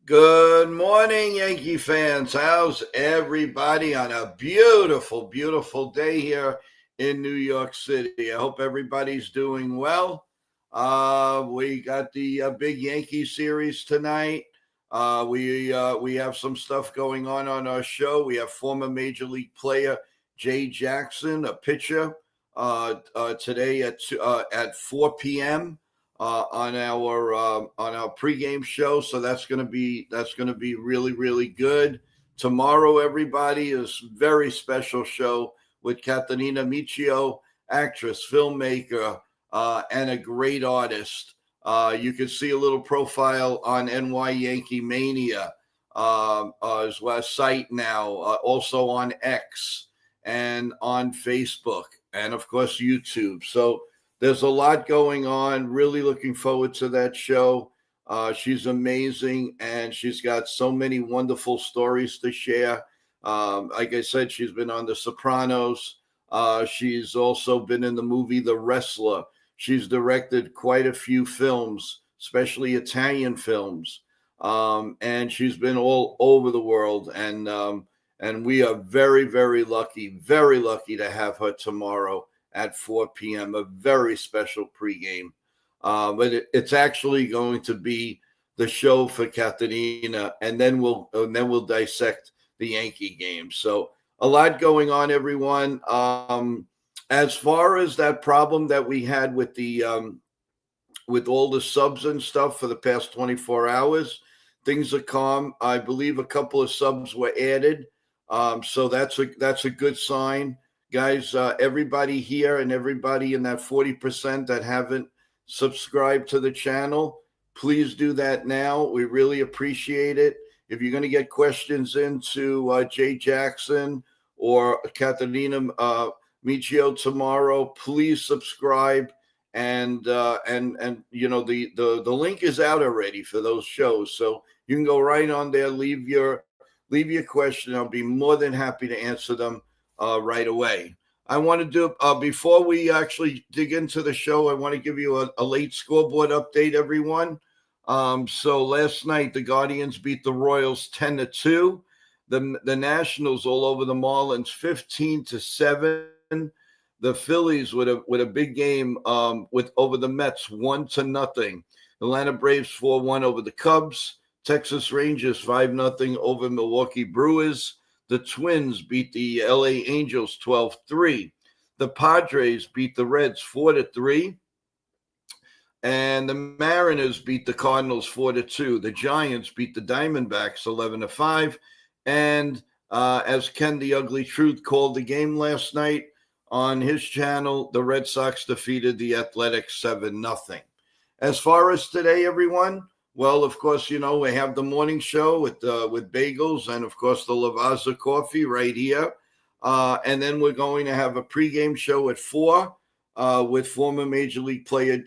Good morning, Yankee fans. How's everybody on a beautiful, beautiful day here in New York City? I hope everybody's doing well. We got the big Yankee series tonight. We have some stuff going on our show. We have former Major League player Jay Jackson, a pitcher, today at 4 p.m. On our pregame show. So that's gonna be really really good. Tomorrow, everybody, is very special show with Catalina Michio, actress, filmmaker, and a great artist. You can see a little profile on NY Yankee Mania as well as site now, also on X and on Facebook, and of course YouTube. So there's a lot going on. Really looking forward to that show. She's amazing, and she's got so many wonderful stories to share. Like I said, she's been on The Sopranos. She's also been in the movie The Wrestler. She's directed quite a few films, especially Italian films, and she's been all over the world. And we are very, very lucky to have her tomorrow at 4 p.m. A very special pregame, but it's actually going to be the show for Catarina, and then we'll dissect the Yankee game. So a lot going on, everyone. As far as that problem that we had with the with all the subs and stuff for the past 24 hours, things are calm. I believe a couple of subs were added, so that's a good sign. Guys, everybody here and everybody in that 40% that haven't subscribed to the channel, please do that now. We really appreciate it. If you're going to get questions into Jay Jackson or Catalina Michio tomorrow, please subscribe. And you know, the link is out already for those shows, so you can go right on there, leave your question. I'll be more than happy to answer them right away. I want to do, before we actually dig into the show, I want to give you a late scoreboard update, everyone. So last night, the Guardians beat the Royals 10-2. The Nationals all over the Marlins 15-7. The Phillies with a big game with over the Mets 1-0. Atlanta Braves 4-1 over the Cubs. Texas Rangers 5-0 over Milwaukee Brewers. The Twins beat the LA Angels 12-3. The Padres beat the Reds 4-3. And the Mariners beat the Cardinals 4-2. The Giants beat the Diamondbacks 11-5. And as Ken the Ugly Truth called the game last night on his channel, the Red Sox defeated the Athletics 7-0. As far as today, everyone, well, of course, you know, we have the morning show with Bagels and, of course, the Lavazza coffee right here. And then we're going to have a pregame show at 4 with former Major League player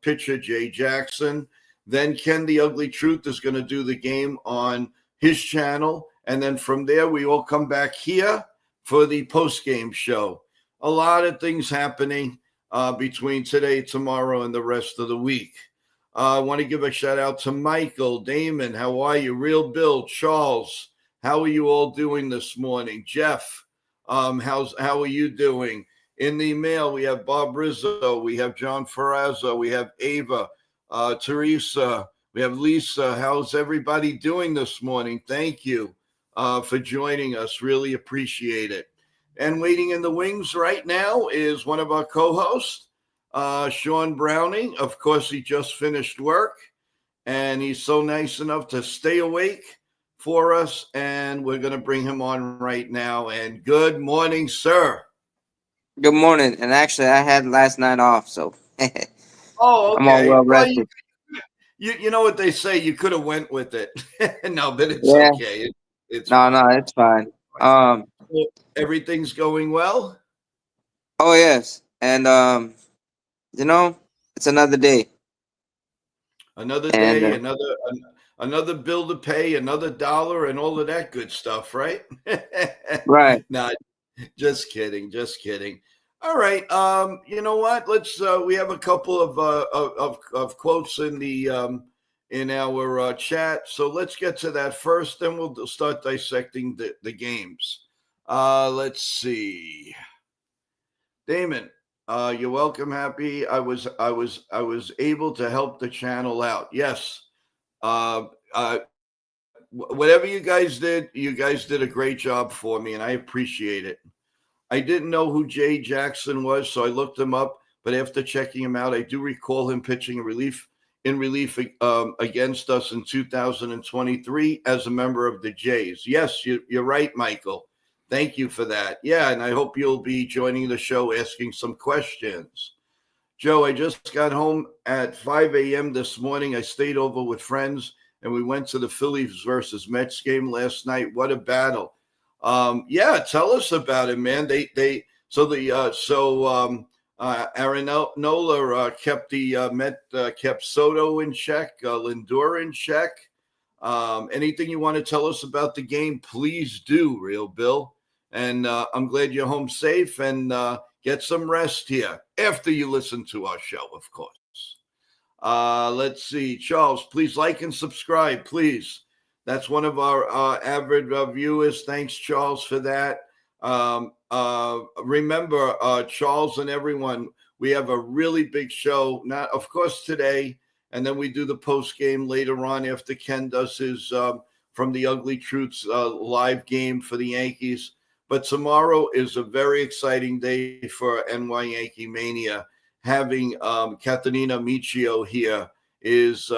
pitcher Jay Jackson. Then Ken the Ugly Truth is going to do the game on his channel. And then from there, we all come back here for the postgame show. A lot of things happening between today, tomorrow, and the rest of the week. I want to give a shout out to Michael, Damon. How are you? Real Bill, Charles. How are you all doing this morning? Jeff, how are you doing? In the email, we have Bob Rizzo, we have John Ferrazzo, we have Ava, Teresa, we have Lisa. How's everybody doing this morning? Thank you for joining us. Really appreciate it. And waiting in the wings right now is one of our co-hosts, Sean Browning. Of course, he just finished work, and he's so nice enough to stay awake for us, and we're going to bring him on right now. And good morning, sir. Good morning. And actually, I had last night off, so Oh, I'm all okay. well Well, rested. you know what they say, you could have went with it. No, but it's Yeah. okay. It's No, fine. it's fine. Everything's going well? Oh yes, and you know, it's another day, Another and day, another bill to pay, another dollar, and all of that good stuff, right? right. No, just kidding, just kidding. All right, you know what? Let's. We have a couple of quotes in the in our chat. So let's get to that first, then we'll start dissecting the games. Let's see. Damon, you're welcome. Happy. I was able to help the channel out. Yes. Uh, uh, Whatever you guys did a great job for me, and I appreciate it. I didn't know who Jay Jackson was, so I looked him up. But after checking him out, I do recall him pitching in relief against us in 2023 as a member of the Jays. Yes, you're right, Michael. Thank you for that. Yeah, and I hope you'll be joining the show asking some questions. Joe, I just got home at 5 a.m. this morning. I stayed over with friends and we went to the Phillies versus Mets game last night. What a battle. Yeah, tell us about it, man. Aaron Nola kept the kept Soto in check, Lindor in check. Anything you want to tell us about the game, please do, Real Bill. And I'm glad you're home safe and get some rest here after you listen to our show, of course. Let's see. Charles, please like and subscribe, please. That's one of our avid viewers. Thanks, Charles, for that. Remember, Charles and everyone, we have a really big show, not of course today, and then we do the post game later on after Ken does his from the Ugly Truths live game for the Yankees. But tomorrow is a very exciting day for NY Yankee Mania. Having Katarina Michio here is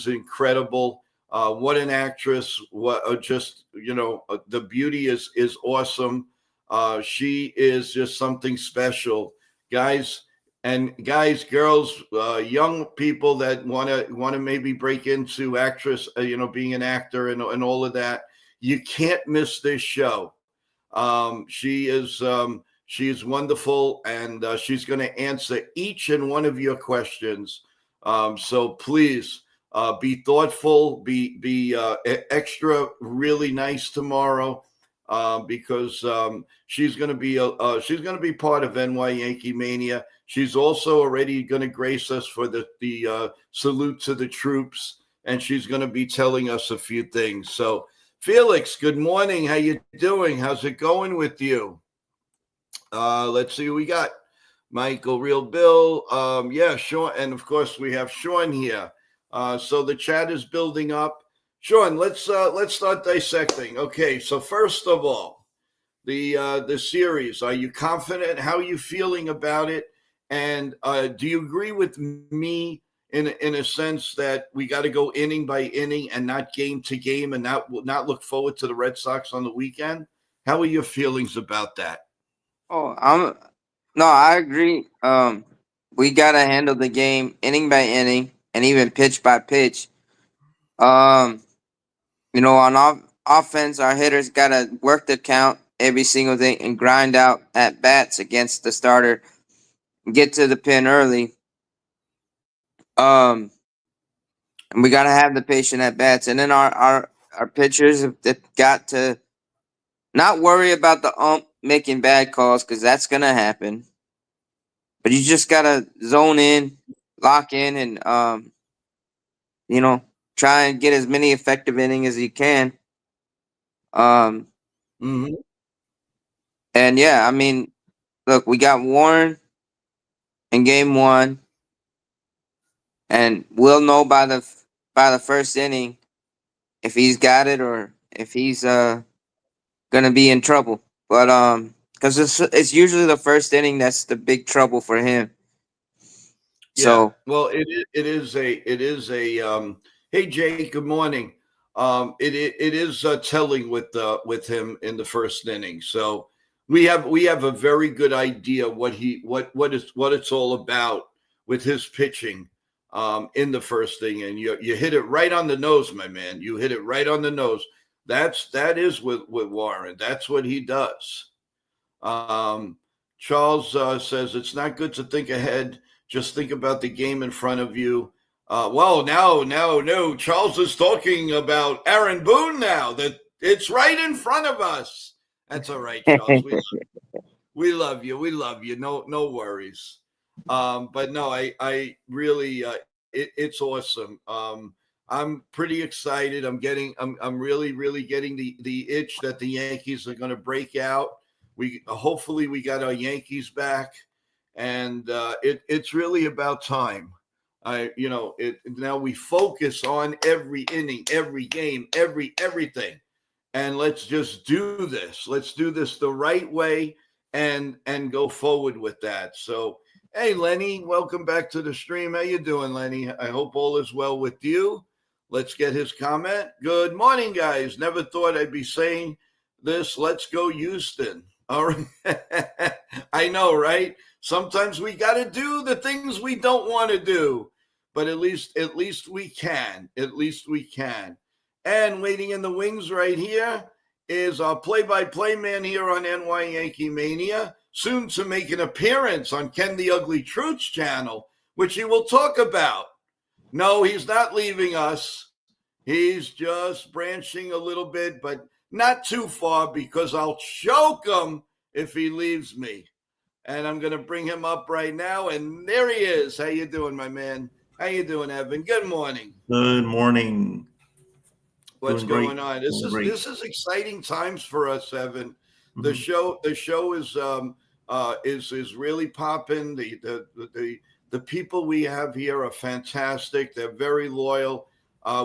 incredible. What an actress! What just the beauty is awesome. She is just something special, guys girls, young people that want to maybe break into actress, being an actor and all of that. You can't miss this show. She is wonderful, and she's going to answer each and one of your questions. So please be thoughtful, be extra really nice tomorrow, because she's going to be part of NY Yankee Mania. She's also already going to grace us for the salute to the troops, and she's going to be telling us a few things. So, Felix, good morning. How you doing? How's it going with you? Let's see who we got. Michael, Real Bill. Yeah, Sean. And of course, we have Sean here. So the chat is building up. Sean, let's start dissecting. Okay, so first of all, the series. Are you confident? How are you feeling about it? And do you agree with me in a sense that we got to go inning by inning and not game to game, and not look forward to the Red Sox on the weekend? How are your feelings about that? Oh, no, I agree. We gotta handle the game inning by inning and even pitch by pitch. Um, on offense, our hitters gotta work the count every single day and grind out at bats against the starter, get to the pin early. And we gotta have the patient at bats, and then our pitchers have got to not worry about the ump making bad calls because that's gonna happen. But you just gotta zone in, lock in, and you know, try and get as many effective innings as you can. Um, Mm-hmm. and yeah, I mean, look, we got Warren in game one, and we'll know by the first inning if he's got it or if he's gonna be in trouble. But because it's usually the first inning that's the big trouble for him. Yeah, So well, it is a. Hey, Jake. Good morning. It is telling with him in the first inning. So we have a very good idea what it's all about with his pitching in the first inning, and you hit it right on the nose, my man. You hit it right on the nose. That is with Warren. That's what he does. Um, Charles says it's not good to think ahead. Just think about the game in front of you. Well, now, no. Charles is talking about Aaron Boone now. That it's right in front of us. That's all right, Charles. We love you. We love you. No worries. But no, I really, it's awesome. I'm pretty excited. I'm really, really getting the itch that the Yankees are going to break out. We hopefully we got our Yankees back, and it's really about time. Now we focus on every inning, every game, everything, and let's just do this. Let's do this the right way and go forward with that. So, hey, Lenny, welcome back to the stream. How you doing, Lenny? I hope all is well with you. Let's get his comment. Good morning, guys. Never thought I'd be saying this. Let's go, Houston. All right. I know, right? Sometimes we got to do the things we don't want to do, but at least we can. At least we can. And waiting in the wings right here is our play-by-play man here on NY Yankee Mania, soon to make an appearance on Ken the Ugly Truth's channel, which he will talk about. No, he's not leaving us. He's just branching a little bit, but not too far because I'll choke him if he leaves me. And I'm going to bring him up right now. And there he is. How you doing, my man? How you doing, Evan? Good morning. Good morning. What's going on? This is exciting times for us, Evan. Mm-hmm. The show is really popping. The people we have here are fantastic. They're very loyal.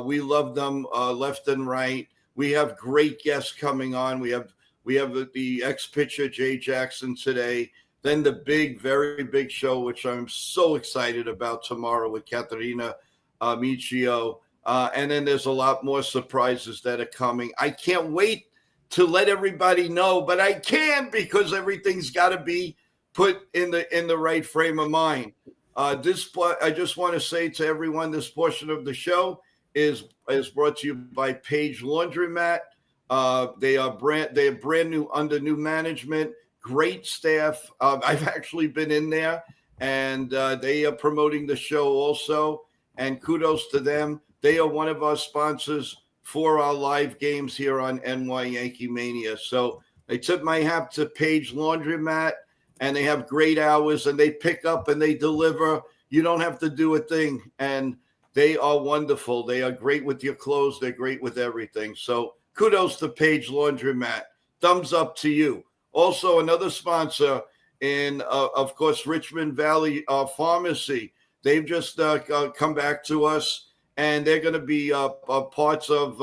We love them left and right. We have great guests coming on. We have the ex-pitcher Jay Jackson today. Then the very big show, which I'm so excited about tomorrow with Katerina Michio. And then there's a lot more surprises that are coming. I can't wait to let everybody know, but I can't because everything's got to be put in the right frame of mind. I just want to say to everyone, this portion of the show is brought to you by Page Laundromat. They are brand new under new management. Great staff. I've actually been in there, and they are promoting the show also. And kudos to them. They are one of our sponsors for our live games here on NY Yankee Mania. So I tip my hat to Page Laundromat, and they have great hours, and they pick up and they deliver. You don't have to do a thing, and they are wonderful. They are great with your clothes. They're great with everything. So kudos to Page Laundromat. Thumbs up to you. Also, another sponsor in, of course, Richmond Valley Pharmacy. They've just come back to us. And they're going to be parts of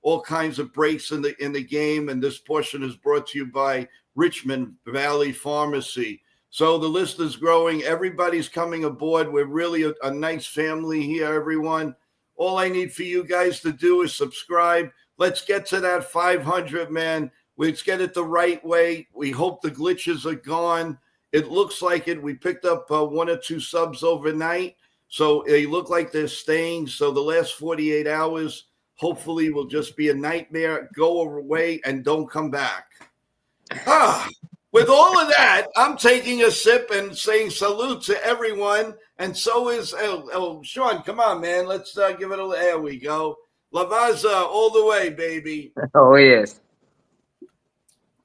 all kinds of breaks in the game. And this portion is brought to you by Richmond Valley Pharmacy. So the list is growing. Everybody's coming aboard. We're really a nice family here, everyone. All I need for you guys to do is subscribe. Let's get to that 500, man. Let's get it the right way. We hope the glitches are gone. It looks like it. We picked up 1 or 2 subs overnight. So they look like they're staying. So the last 48 hours, hopefully, will just be a nightmare. Go away and don't come back. With all of that, I'm taking a sip and saying salute to everyone. And so is Sean. Come on, man. Let's give it a. There we go. Lavaza all the way, baby. Oh yes.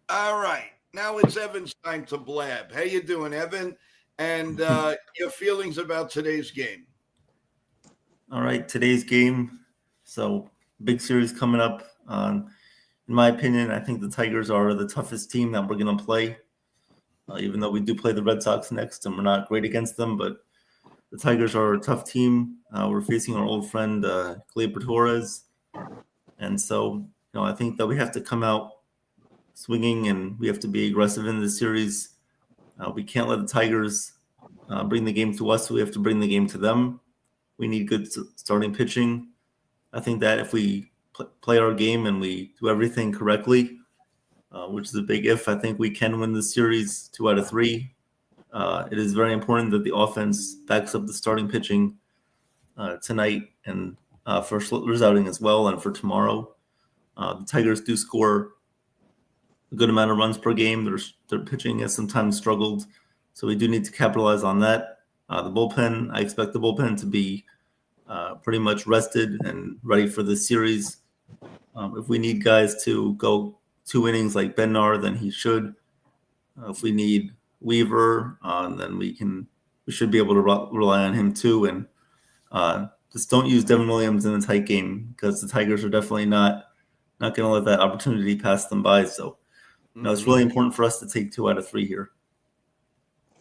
All right. Now it's Evan's time to blab. How you doing, Evan? And your feelings about today's game. All right, today's game. So big series coming up. In my opinion, I think the Tigers are the toughest team that we're going to play. Even though we do play the Red Sox next, and we're not great against them, but the Tigers are a tough team. We're facing our old friend Gleyber Torres, and so I think that we have to come out swinging, and we have to be aggressive in this series. We can't let the Tigers bring the game to us. We have to bring the game to them. We need good starting pitching. I think that if we play our game and we do everything correctly, which is a big if, I think we can win the series 2 out of 3. It is very important that the offense backs up the starting pitching tonight and for Schlittler's outing as well, and for tomorrow. The Tigers do score a good amount of runs per game. Their pitching has sometimes struggled, so we do need to capitalize on that. The bullpen, I expect the bullpen to be pretty much rested and ready for this series. If we need guys to go 2 innings like Bednar, then he should. If we need Weaver, then we should be able to rely on him too. And just don't use Devin Williams in a tight game because the Tigers are definitely not going to let that opportunity pass them by. So, it's really important for us to take 2 out of 3 here.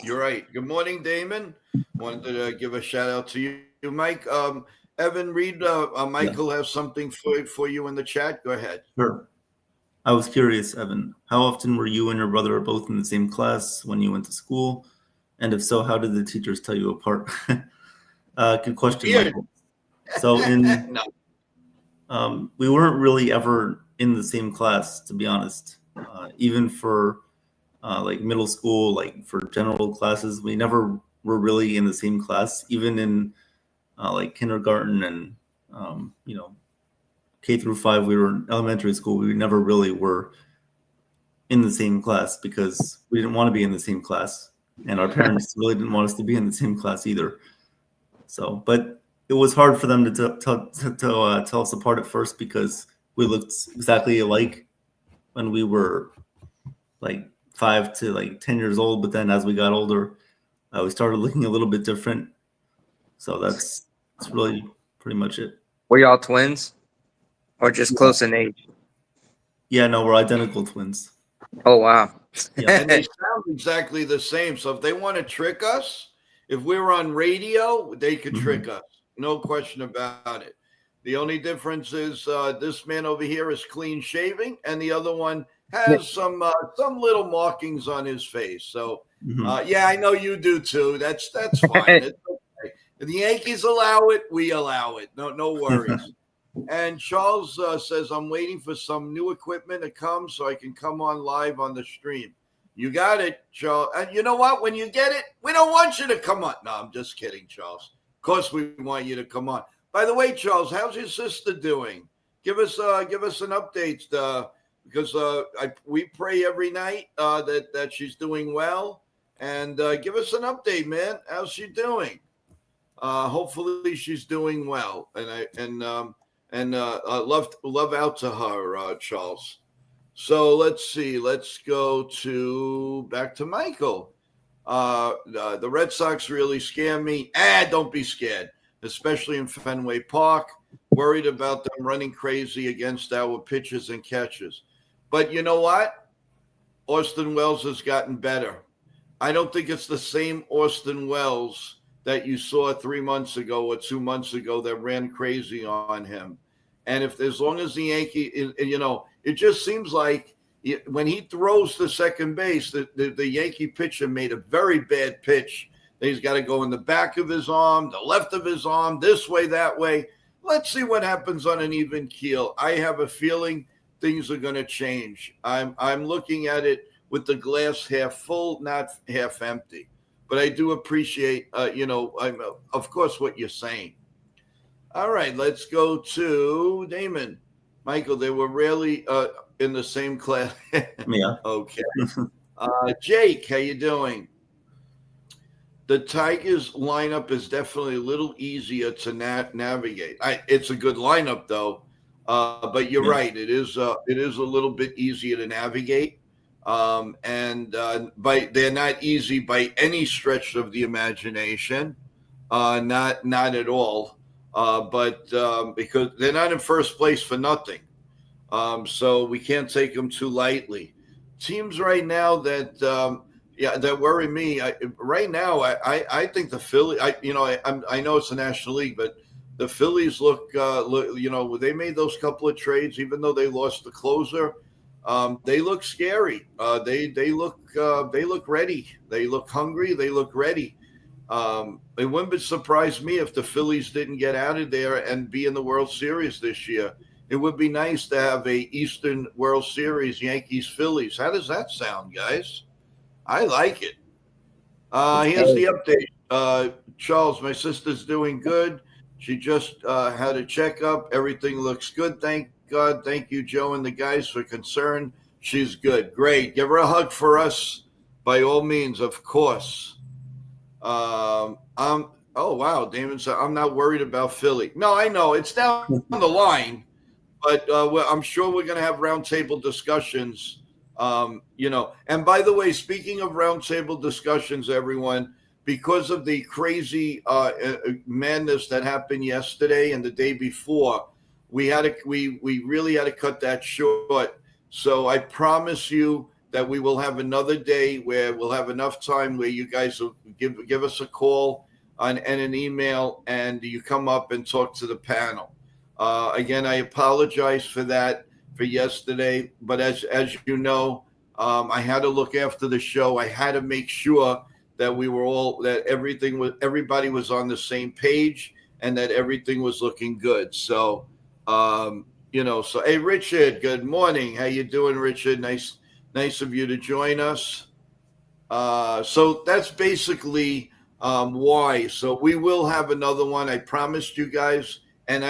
You're right. Good morning, Damon. Wanted to give a shout out to you, Mike. Evan Reed, Michael has something for you in the chat. Go ahead. Sure. I was curious, Evan, how often were you and your brother both in the same class when you went to school? And if so, how did the teachers tell you apart? Good question, Michael. So we weren't really ever in the same class, to be honest. Even for like middle school, like for general classes, we never were really in the same class. Even in like kindergarten and K through 5, we were in elementary school. We never really were in the same class because we didn't want to be in the same class, and our parents really didn't want us to be in the same class either. So, but it was hard for them to tell us apart at first because we looked exactly alike when we were like 5 to like 10 years old. But then as we got older, we started looking a little bit different. So that's really pretty much it. Were y'all twins or just close in age? Yeah, no, we're identical twins. Oh, wow. Yeah, and they sound exactly the same. So if they want to trick us, if we were on radio, they could trick us. No question about it. The only difference is this man over here is clean shaving, and the other one has some little markings on his face. So, yeah, I know you do too. That's fine. It's okay. If the Yankees allow it, we allow it. No worries. And Charles says, I'm waiting for some new equipment to come so I can come on live on the stream. You got it, Charles. And you know what? When you get it, we don't want you to come on. No, I'm just kidding, Charles. Of course we want you to come on. By the way, Charles, how's your sister doing? Give us an update because we pray every night that she's doing well. And give us an update, man. How's she doing? Hopefully she's doing well. And love out to her, Charles. So let's see. Let's go back to Michael. The Red Sox really scare me. Don't be scared, especially in Fenway Park. Worried about them running crazy against our pitchers and catchers. But you know what? Austin Wells has gotten better. I don't think it's the same Austin Wells that you saw 3 months ago or 2 months ago that ran crazy on him. And as long as the Yankee, it just seems like when he throws to second base, the Yankee pitcher made a very bad pitch. He's got to go in the back of his arm, the left of his arm, this way, that way. Let's see what happens on an even keel. I have a feeling things are going to change. I'm looking at it with the glass half full, not half empty. But I do appreciate, of course, what you're saying. All right, let's go to Damon. Michael, they were rarely in the same class. Yeah. Okay. Jake, how you doing? The Tigers lineup is definitely a little easier to navigate. It's a good lineup, though. But you're right. It is a little bit easier to navigate. But they're not easy by any stretch of the imagination. Not at all. But because they're not in first place for nothing. So we can't take them too lightly. Teams right now that worry me. Right now, I think the Phillies. I know it's the National League, but the Phillies look. They made those couple of trades, even though they lost the closer. They look scary. They look ready. They look hungry. They look ready. It wouldn't surprise me if the Phillies didn't get out of there and be in the World Series this year. It would be nice to have a Eastern World Series, Yankees-Phillies. How does that sound, guys? I like it. Here's the update. Charles, my sister's doing good. She just had a checkup. Everything looks good. Thank God. Thank you, Joe, and the guys for concern. She's good. Great. Give her a hug for us, by all means, of course. Oh, wow. Damon said, I'm not worried about Philly. No, I know. It's down the line. But I'm sure we're going to have roundtable discussions, And by the way, speaking of roundtable discussions, everyone, because of the crazy madness that happened yesterday and the day before, we really had to cut that short. So I promise you that we will have another day where we'll have enough time where you guys will give us a call and an email, and you come up and talk to the panel. Again, I apologize for that for yesterday, but as you know, I had to look after the show. I had to make sure that everybody was on the same page and that everything was looking good. So, so hey, Richard, good morning. How you doing, Richard? Nice of you to join us. So that's basically why. So we will have another one. I promised you guys, and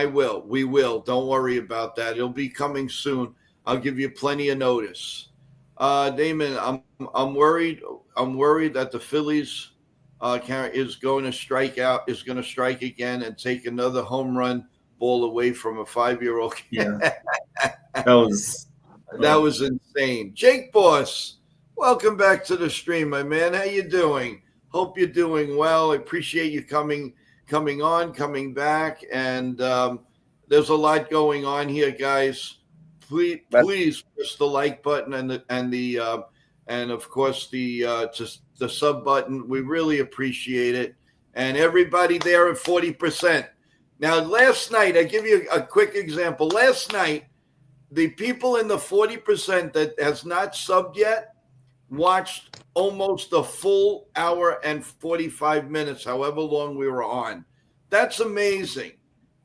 we will. Don't worry about that. It'll be coming soon. I'll give you plenty of notice. Damon, I'm worried. I'm worried that the Phillies is going to strike again and take another home run ball away from a 5-year-old. Yeah, that was insane. Jake Boss, welcome back to the stream, my man. How you doing? Hope you're doing well. I appreciate you coming back, and there's a lot going on here, guys. Please press the like button and of course the sub button. We really appreciate it. And everybody there at 40%. Now, last night, I give you a quick example. Last night, the people in the 40% that has not subbed yet watched almost a full hour and 45 minutes, however long we were on. That's amazing.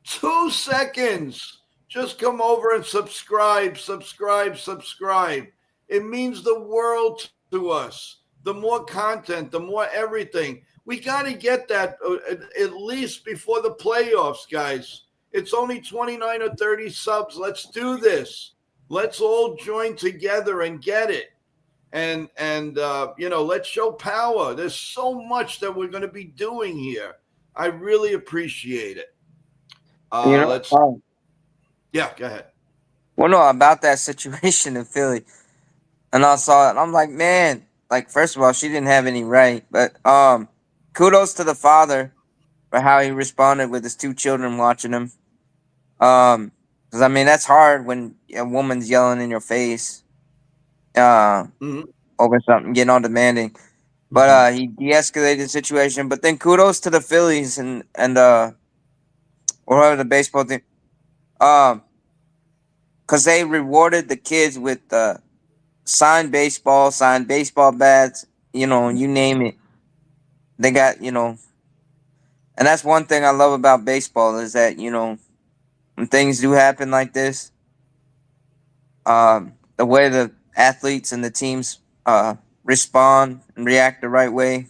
2 seconds. Just come over and subscribe. It means the world to us. The more content, the more everything. We got to get that at least before the playoffs, guys. It's only 29 or 30 subs. Let's do this. Let's all join together and get it. And let's show power. There's so much that we're going to be doing here. I really appreciate it. Yeah, go ahead. Well, no, about that situation in Philly, and I saw it, and I'm like, man, like, first of all, she didn't have any right, but kudos to the father for how he responded with his 2 children watching him. Because I mean, that's hard when a woman's yelling in your face, over something, getting all demanding. But he de-escalated the situation. But then kudos to the Phillies and or the baseball team. Because they rewarded the kids with signed baseball bats, you name it. They got, and that's one thing I love about baseball is that, when things do happen like this, the way the athletes and the teams respond and react the right way.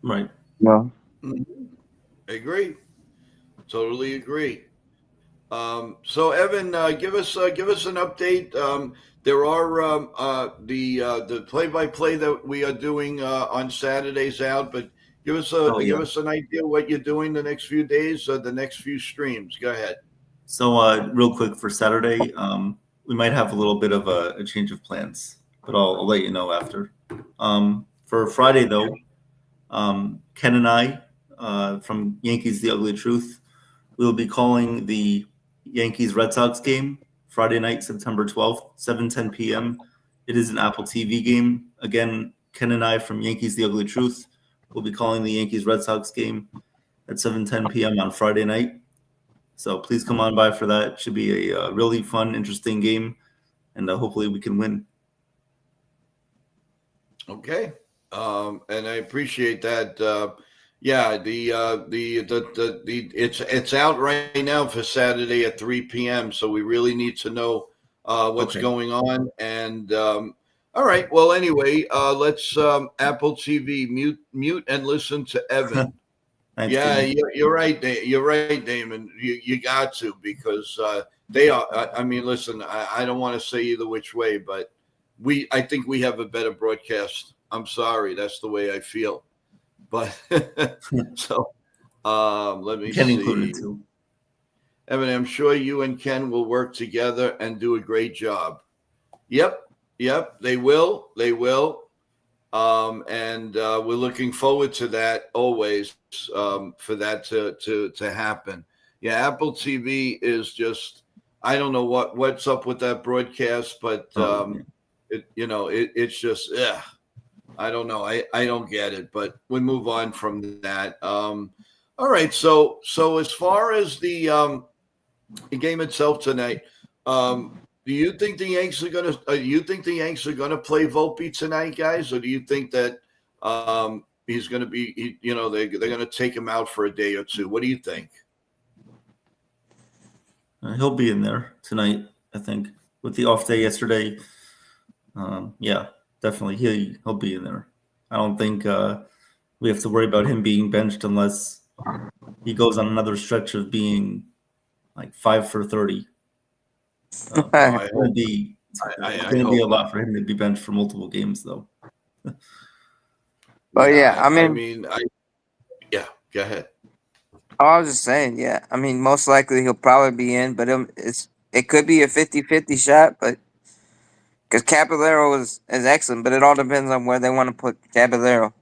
Right. Well, I agree. Totally agree. So Evan, give us an update. There are the play-by-play that we are doing on Saturdays out, but give us an idea what you're doing the next few days, the next few streams. Go ahead. So real quick for Saturday, we might have a little bit of a change of plans, but I'll let you know after. For Friday though, Ken and I from Yankees The Ugly Truth, we'll be calling the Yankees Red Sox game Friday night, September 12th, 7:10 p.m. It is an Apple TV game. Again, Ken and I from Yankees The Ugly Truth will be calling the Yankees Red Sox game at 7:10 p.m. on Friday night. So please come on by for that. It should be a really fun, interesting game, and hopefully we can win. Okay, and I appreciate that. It's out right now for Saturday at 3 p.m. So we really need to know what's going on. And all right, well, anyway, let's Apple TV mute and listen to Evan. Thanks, yeah, Damon. you're right. You're right, Damon. You got to, because they are. I mean, listen, I don't want to say either which way, but I think we have a better broadcast. I'm sorry, that's the way I feel. But so let me Ken see. included too. Evan, I'm sure you and Ken will work together and do a great job. Yep, they will. and we're looking forward to that always, for that to happen. Yeah, Apple TV is just, I don't know what's up with that broadcast, but Oh, yeah. it's just, I don't know. I don't get it, but we move on from that. All right. So as far as the game itself tonight, do you think the Yanks are gonna? You think the Yanks are gonna play Volpe tonight, guys, or do you think that he's gonna be? They're gonna take him out for a day or two. What do you think? He'll be in there tonight, I think, with the off day yesterday. Yeah, definitely he'll be in there. I don't think we have to worry about him being benched unless he goes on another stretch of being like 5 for 30. I It's hope. I gonna be a hope lot not. for him to be benched for multiple games, though. But Yeah. yeah, I I mean, mean, yeah. Go ahead. I was just saying, yeah. I mean, most likely he'll probably be in, but it could be a 50-50 shot, but because Caballero is excellent, but it all depends on where they want to put Caballero.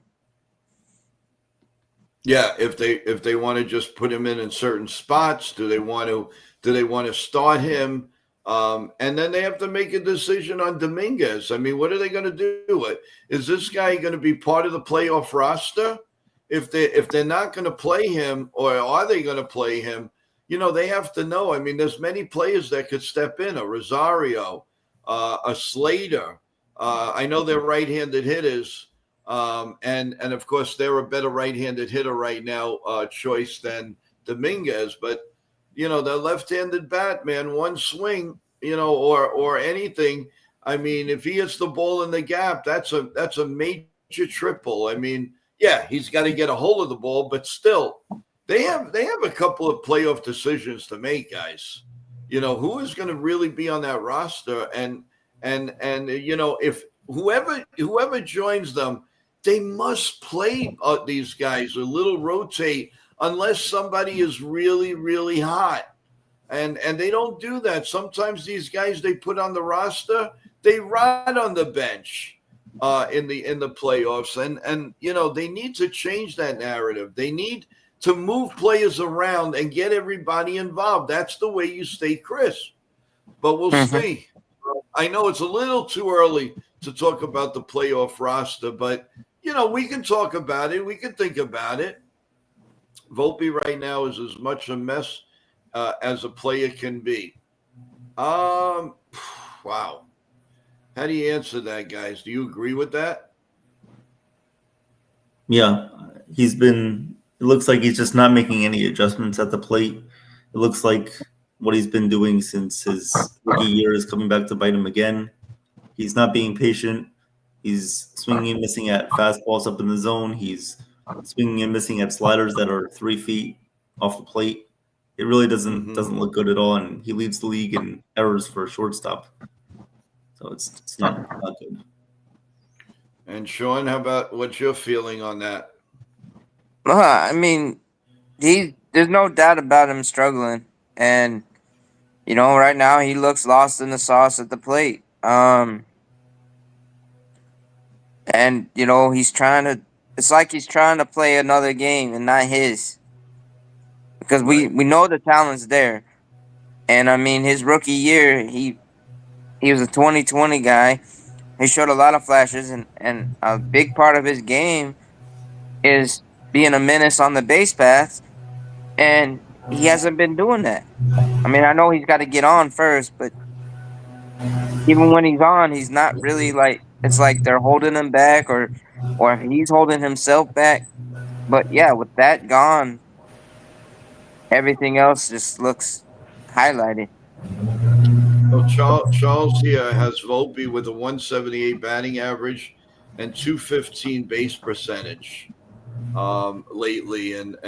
Yeah, if they want to just put him in certain spots, do they want to start him? And then they have to make a decision on Dominguez. I mean, what are they going to do? Is this guy going to be part of the playoff roster? If they're not going to play him, or are they going to play him? They have to know. I mean, there's many players that could step in. A Rosario, a Slater. I know they're right-handed hitters. And of course they're a better right-handed hitter right now, choice than Dominguez. But the left-handed bat, man, one swing, or anything. I mean, if he hits the ball in the gap, that's a major triple. I mean, yeah, he's got to get a hold of the ball, but still, they have a couple of playoff decisions to make, guys. Who is going to really be on that roster, and if whoever joins them, they must play these guys a little rotate unless somebody is really, really hot. And they don't do that. Sometimes these guys they put on the roster, they ride on the bench in the playoffs. And they need to change that narrative. They need to move players around and get everybody involved. That's the way you stay crisp. But we'll Mm-hmm. see. I know it's a little too early to talk about the playoff roster, but we can talk about it. We can think about it. Volpe right now is as much a mess as a player can be. Um, wow. How do you answer that, guys? Do you agree with that? Yeah, he's been. It looks like he's just not making any adjustments at the plate. It looks like what he's been doing since his rookie year is coming back to bite him again. He's not being patient. He's swinging and missing at fastballs up in the zone. He's swinging and missing at sliders that are 3 feet off the plate. It really doesn't look good at all, and he leads the league in errors for a shortstop. So it's not good. And Sean, how about what's your feeling on that? I mean, there's no doubt about him struggling, and right now he looks lost in the sauce at the plate. And he's trying to. It's like he's trying to play another game and not his, because we Right. we know the talent's there, and I mean his rookie year he was a 2020 guy. He showed a lot of flashes, and a big part of his game is being a menace on the base paths, and he hasn't been doing that. I mean, I know he's got to get on first, but even when he's on, he's not really like it's like they're holding him back or he's holding himself back. But yeah, with that gone, everything else just looks highlighted. Well, Charles here has Volpe with a 178 batting average and 215 base percentage lately, and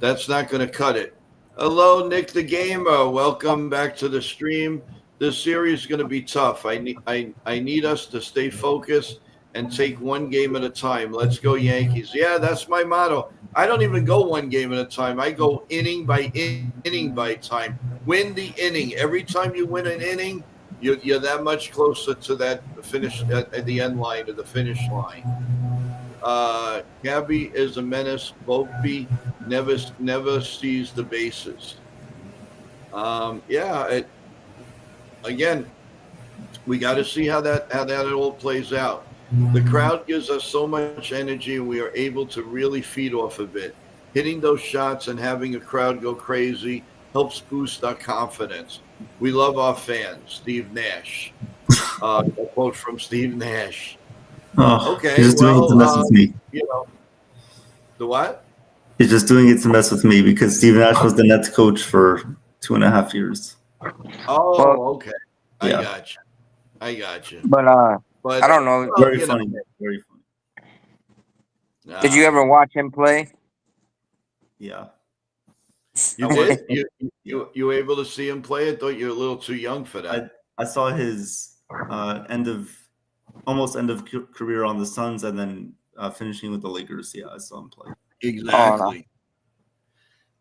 that's not going to cut it. Hello, Nick the Gamer. Welcome back to the stream. This series is going to be tough. I need us to stay focused and take one game at a time. Let's go Yankees. Yeah, that's my motto. I don't even go one game at a time. I go inning by time. Win the inning. Every time you win an inning, you're that much closer to that finish at the end line of the finish line. Gabby is a menace. Volpe never sees the bases. Yeah. Again, we got to see how that all plays out. The crowd gives us so much energy, and we are able to really feed off of it. Hitting those shots and having a crowd go crazy helps boost our confidence. We love our fans. Steve Nash. A quote from Steve Nash. Oh, Okay, he's just doing it to mess with me. The what? He's just doing it to mess with me because Steve Nash was the Nets coach for 2.5 years. Oh, okay. Yeah. I got you. But I don't know. Very funny. Very funny. Did you ever watch him play? Yeah. You did? You were able to see him play? I thought you were a little too young for that. I saw his almost end of career on the Suns, and then finishing with the Lakers. Yeah, I saw him play. Exactly.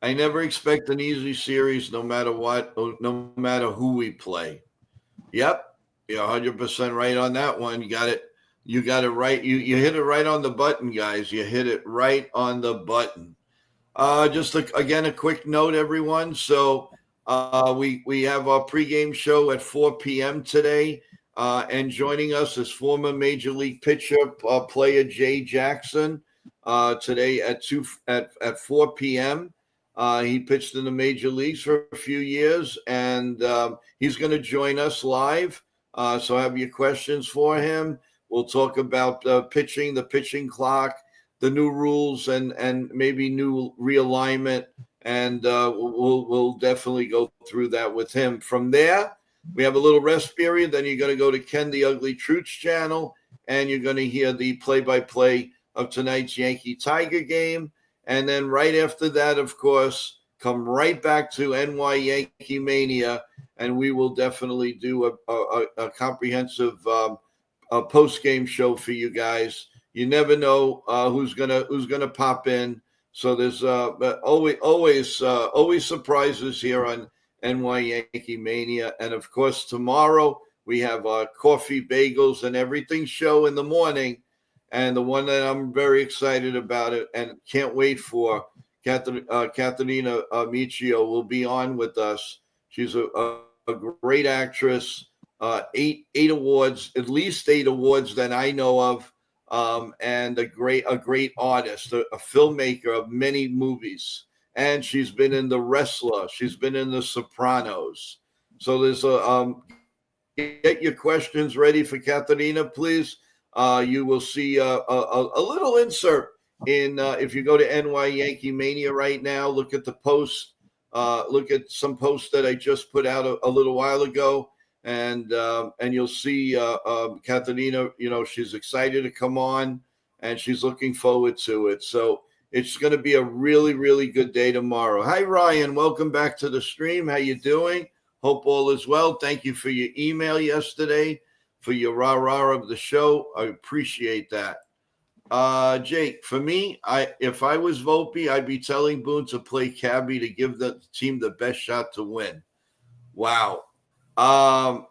I never expect an easy series, no matter what, no matter who we play. Yep, you're 100% right on that one. You got it. You got it right. You hit it right on the button, guys. You hit it right on the button. Just again, a quick note, everyone. So we have our pregame show at 4 p.m. today, and joining us is former Major League pitcher player Jay Jackson today at 4 p.m. He pitched in the major leagues for a few years, and he's going to join us live. So have your questions for him. We'll talk about pitching, the pitching clock, the new rules, and maybe new realignment, and we'll definitely go through that with him. From there, we have a little rest period. Then you're going to go to Ken the Ugly Truth's channel, and you're going to hear the play-by-play of tonight's Yankee Tiger game. And then right after that, of course, come right back to NY Yankee Mania, and we will definitely do a comprehensive post-game show for you guys. You never know who's gonna pop in. So there's always surprises here on NY Yankee Mania, and of course tomorrow we have our coffee, bagels, and everything show in the morning. And the one that I'm very excited about it and can't wait for, Katerina Michio will be on with us. She's a great actress, eight awards, at least 8 awards that I know of, and a great artist, a filmmaker of many movies. And she's been in The Wrestler. She's been in The Sopranos. So there's get your questions ready for Katerina, please. You will see a little insert in if you go to NY Yankee Mania right now. Look at the post. Look at some posts that I just put out a little while ago, and you'll see Katerina. She's excited to come on, and she's looking forward to it. So it's going to be a really, really good day tomorrow. Hi, Ryan. Welcome back to the stream. How you doing? Hope all is well. Thank you for your email yesterday, for your rah-rah of the show. I appreciate that. Jake, for me, if I was Volpe, I'd be telling Boone to play Cabby to give the team the best shot to win. Wow. That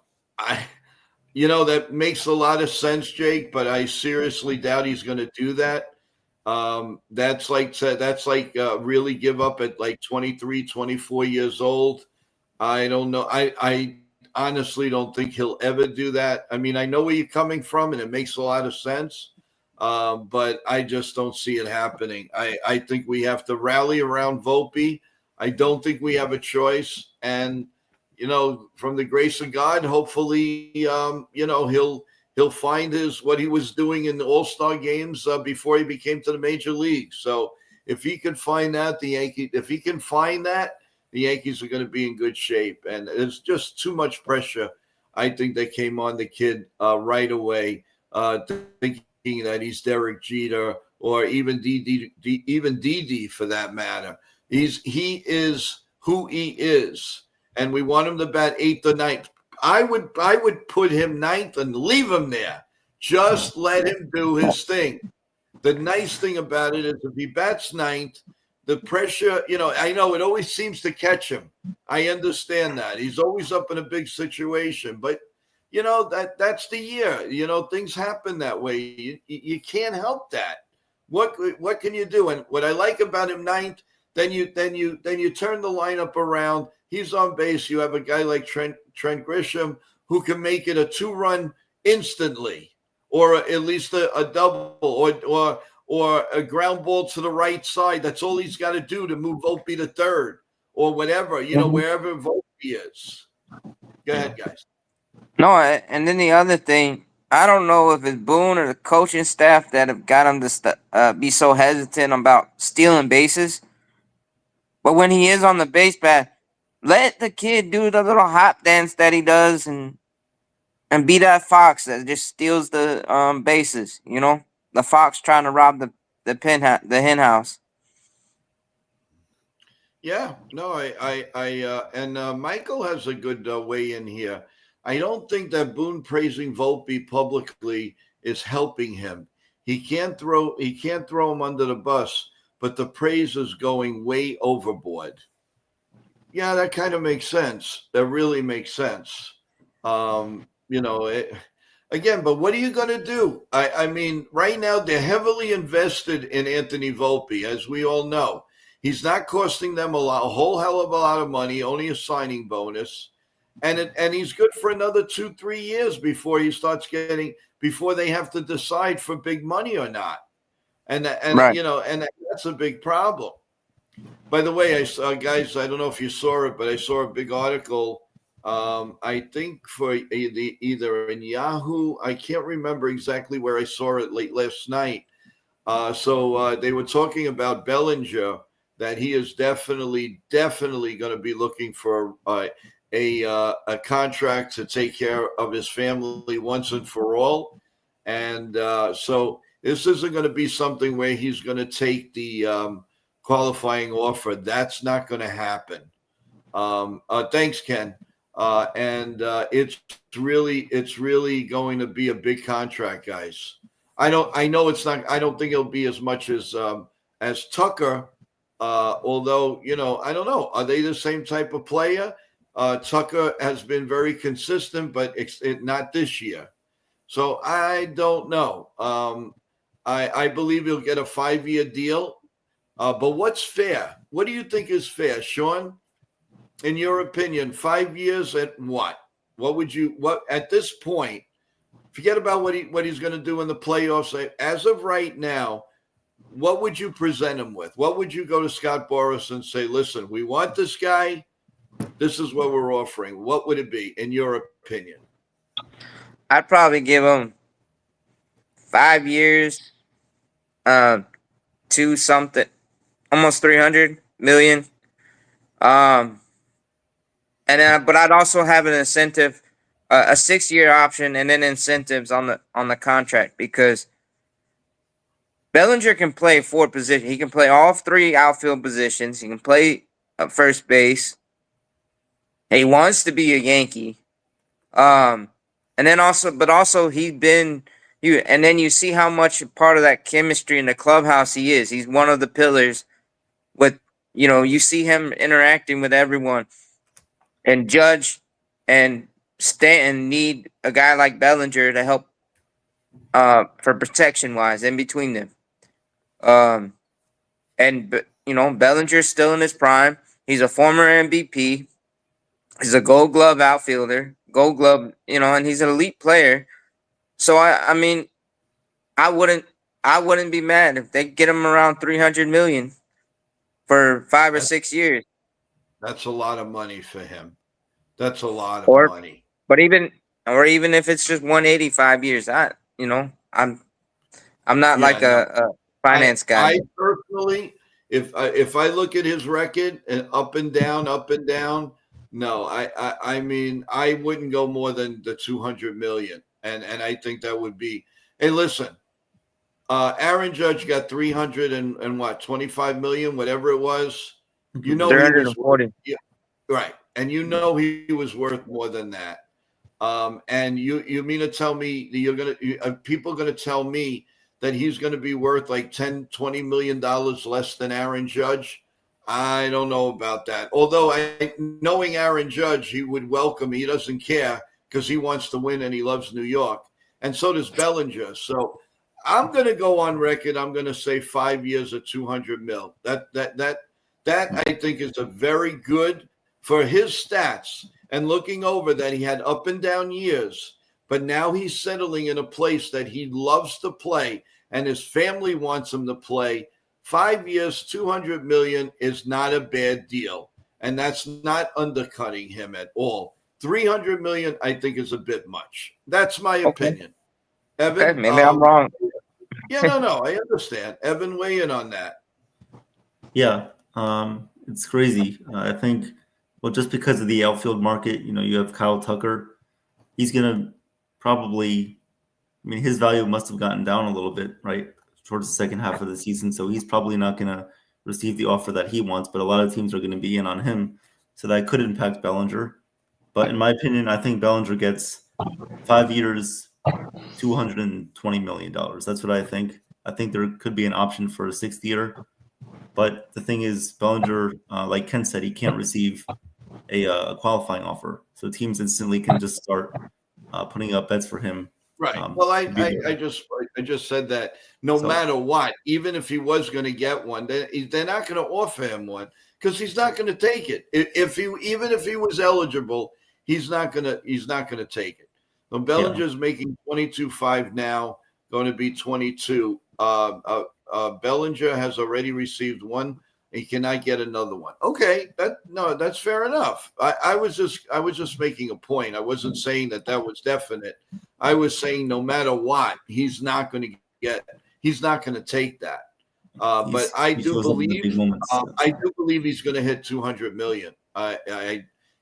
makes a lot of sense, Jake, but I seriously doubt he's going to do that. That's like really give up at like 23, 24 years old. I don't know. I honestly don't think he'll ever do that. I mean, I know where you're coming from, and it makes a lot of sense, but I just don't see it happening. I think we have to rally around Volpe. I don't think we have a choice. And, from the grace of God, hopefully, he'll find what he was doing in the All-Star games before he became to the major league. So if he can find that, the Yankees are going to be in good shape. And it's just too much pressure, I think, that came on the kid right away, thinking that he's Derek Jeter or even Didi for that matter. He is who he is, and we want him to bat 8th or 9th. I would put him 9th and leave him there. Just let him do his thing. The nice thing about it is if he bats 9th, the pressure, I know it always seems to catch him. I understand that. He's always up in a big situation. But that's the year. Things happen that way. You can't help that. What can you do? And what I like about him, ninth, then you turn the lineup around. He's on base. You have a guy like Trent Grisham who can make it a 2-run instantly, or at least a double, or a ground ball to the right side. That's all he's got to do to move Volpe to third, or whatever, wherever Volpe is. Go ahead, guys. No, and then the other thing, I don't know if it's Boone or the coaching staff that have got him to be so hesitant about stealing bases. But when he is on the base pad, let the kid do the little hop dance that he does and be that fox that just steals the bases. The fox trying to rob the hen house. Yeah, no, and Michael has a good way in here. I don't think that Boone praising Volpe publicly is helping him. He can't throw him under the bus, but the praise is going way overboard. Yeah, that kind of makes sense. That really makes sense. Again, but what are you going to do? I mean, right now they're heavily invested in Anthony Volpe, as we all know. He's not costing them a whole hell of a lot of money, only a signing bonus. And he's good for another 2-3 years before he starts before they have to decide for big money or not. And right. And that's a big problem. By the way, I saw, guys, I don't know if you saw it, but I saw a big article, I think for either in Yahoo, I can't remember exactly where I saw it late last night. So they were talking about Bellinger, that he is definitely going to be looking for a contract to take care of his family once and for all. And so this isn't going to be something where he's going to take the qualifying offer. That's not going to happen. Thanks, Ken. And it's really going to be a big contract, guys. I know it's not. I don't think it'll be as much as Tucker. Although, I don't know. Are they the same type of player? Tucker has been very consistent, but not this year. So I don't know. I believe he'll get a 5-year deal. But what's fair? What do you think is fair, Sean? In your opinion, 5 years at what? What at this point? Forget about what he's going to do in the playoffs. As of right now, what would you present him with? What would you go to Scott Boras and say, listen, we want this guy. This is what we're offering. What would it be, in your opinion? I'd probably give him 5 years, to something, almost $300 million. And then, but I'd also have an incentive, a 6-year option, and then incentives on the contract, because Bellinger can play 4 positions. He can play all 3 outfield positions. He can play first base. He wants to be a Yankee. And then also and then you see how much part of that chemistry in the clubhouse he is. He's one of the pillars with, you see him interacting with everyone, and Judge and Stanton need a guy like Bellinger to help, for protection wise in between them. Bellinger's still in his prime. He's a former MVP. He's a Gold Glove outfielder, and he's an elite player. So I mean, I wouldn't be mad if they get him around $300 million for 5 or 6 years. That's a lot of money for him. That's a lot of money. But even if it's just 185 years, I'm not a finance guy. I personally, if I look at his record and up and down, no, I mean, I wouldn't go more than the $200 million, and I think that would be. Hey, listen, Aaron Judge got 325 million, whatever it was. 340. Yeah, right, and he was worth more than that. And you mean to tell me that people are gonna tell me that he's going to be worth like $10-20 million less than Aaron Judge? I don't know about that. Although knowing Aaron Judge, he would welcome. He doesn't care because he wants to win and he loves New York. And so does Bellinger. So I'm going to go on record. I'm going to say 5 years at 200 mil. That I think is a very good for his stats. And looking over that, he had up and down years, but now he's settling in a place that he loves to play and his family wants him to play. 5 years, 200 million is not a bad deal. And that's not undercutting him at all. 300 million, I think, is a bit much. That's my opinion. Evan, Okay, maybe I'm wrong. Yeah, no, I understand. Evan, weigh in on that. Yeah, it's crazy. I think, well, just because of the outfield market, you have Kyle Tucker. He's gonna probably, his value must have gotten down a little bit, right, towards the second half of the season. So he's probably not gonna receive the offer that he wants. But a lot of teams are going to be in on him, so that could impact Bellinger. But in my opinion, I think Bellinger gets 5 years, $220 million. That's what I think. I think there could be an option for a sixth year. But the thing is, Bellinger, like Ken said, he can't receive a qualifying offer. So teams instantly can just start putting up bets for him. Right. Well, I just said that no matter what, even if he was going to get one, they're not going to offer him one because he's not going to take it. Even if he was eligible, he's not going to take it. So Bellinger's making 22.5 now, going to be 22. Bellinger has already received one. He cannot get another one. Okay, that's fair enough. I was just making a point. I wasn't saying that was definite. I was saying no matter what, he's not going to take that. But I do believe he's going to hit 200 million.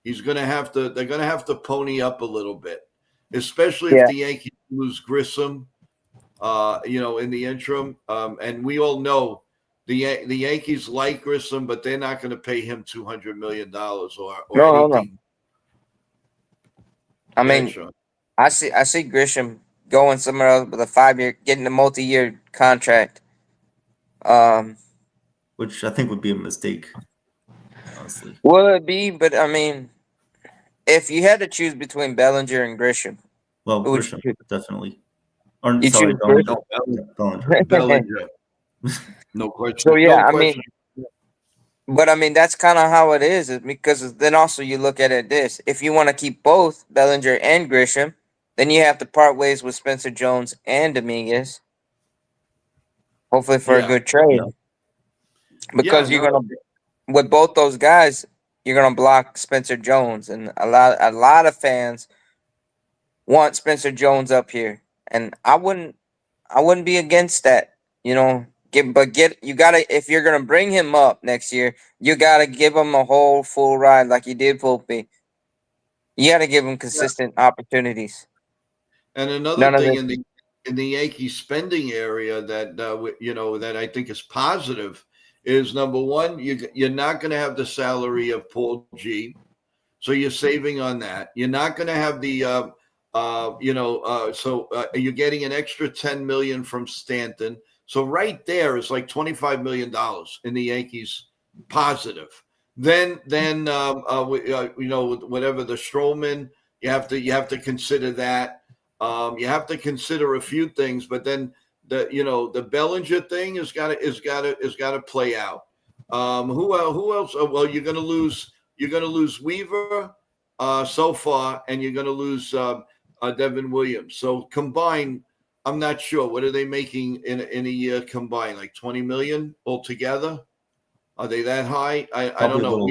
He's going to have to. They're going to have to pony up a little bit, especially if the Yankees lose Grissom. In the interim, and we all know the Yankees like Grissom, but they're not going to pay him $200 million or anything. I mean, I see Grisham going somewhere else with a 5-year, getting a multi-year contract. Which I think would be a mistake, honestly. Would be, but I mean, if you had to choose between Bellinger and Grisham, well, Grisham definitely. Or you sorry, Bellinger. Bellinger. No question. So yeah, no question. But I mean that's kind of how it is because then also you look at it this: if you want to keep both Bellinger and Grisham, then you have to part ways with Spencer Jones and Dominguez. Hopefully for a good trade, because you're gonna with both those guys, you're gonna block Spencer Jones, and a lot of fans want Spencer Jones up here. And I wouldn't be against that, you gotta, if you're gonna bring him up next year, you gotta give him a whole full ride like you did Volpe. You gotta give him consistent opportunities. And another thing in the Yankee spending area that I think is positive is number one, you're not going to have the salary of Paul G, so you're saving on that. You're not going to have the you're getting an extra $10 million from Stanton. So right there is like $25 million in the Yankees positive. Then whatever the Stroman, you have to consider that. You have to consider a few things, but then the Bellinger thing is got to play out. Who else? Well, you're going to lose Weaver so far, and you're going to lose Devin Williams. So combined, I'm not sure. What are they making in a year combined? Like 20 million altogether? Are they that high? I don't know.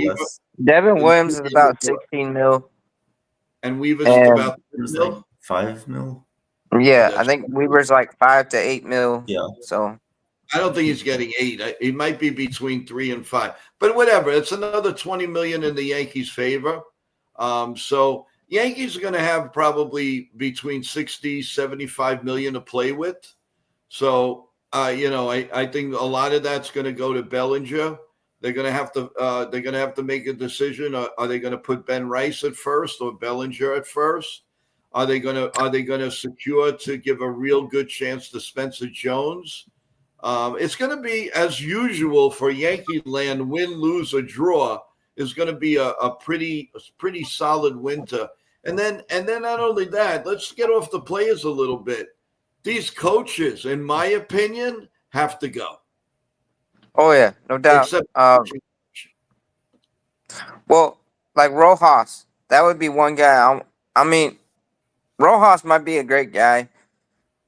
Devin Williams is about 16 mil. And Weaver's about 5 mil. Yeah, I think Weaver's like 5 to 8 mil. Yeah. So I don't think he's getting 8. He might be between 3 and 5. But whatever. It's another 20 million in the Yankees' favor. So Yankees are going to have probably between 60, 75 million to play with. So, I think a lot of that's going to go to Bellinger. They're going to have to make a decision. Are they going to put Ben Rice at first or Bellinger at first? Are they going to secure to give a real good chance to Spencer Jones? It's going to be, as usual for Yankee land, win, lose, or draw is going to be a pretty solid winter. And then not only that, let's get off the players a little bit. These coaches, in my opinion, have to go. Oh yeah, no doubt. Except Well, like Rojas, that would be one guy. I mean, Rojas might be a great guy.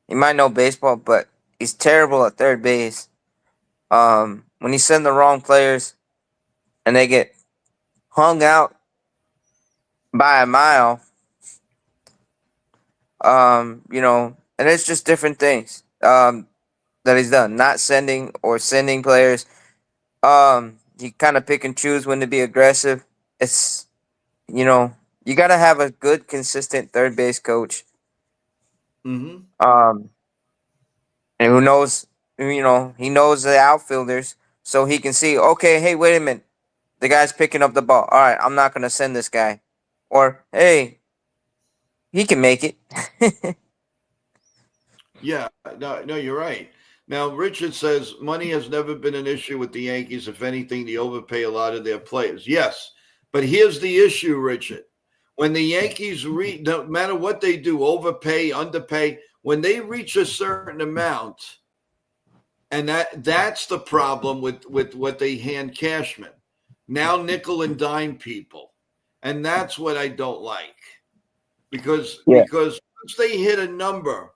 He might know baseball, but he's terrible at third base. When he send the wrong players and they get hung out by a mile, and it's just different things that he's done. Not sending or sending players. He kind of pick and choose when to be aggressive. It's you know you got to have a good, consistent third base coach. mm-hmm. Um, and who knows? He knows the outfielders, so he can see. Okay, hey, wait a minute. The guy's picking up the ball. All right, I'm not gonna send this guy. Or hey, he can make it. Yeah, no, you're right. Now, Richard says money has never been an issue with the Yankees. If anything, they overpay a lot of their players. Yes, but here's the issue, Richard. When the Yankees no matter what they do, overpay, underpay, when they reach a certain amount, and that's the problem with what they hand Cashman. Now nickel and dime people, and that's what I don't like because Yeah. because once they hit a number,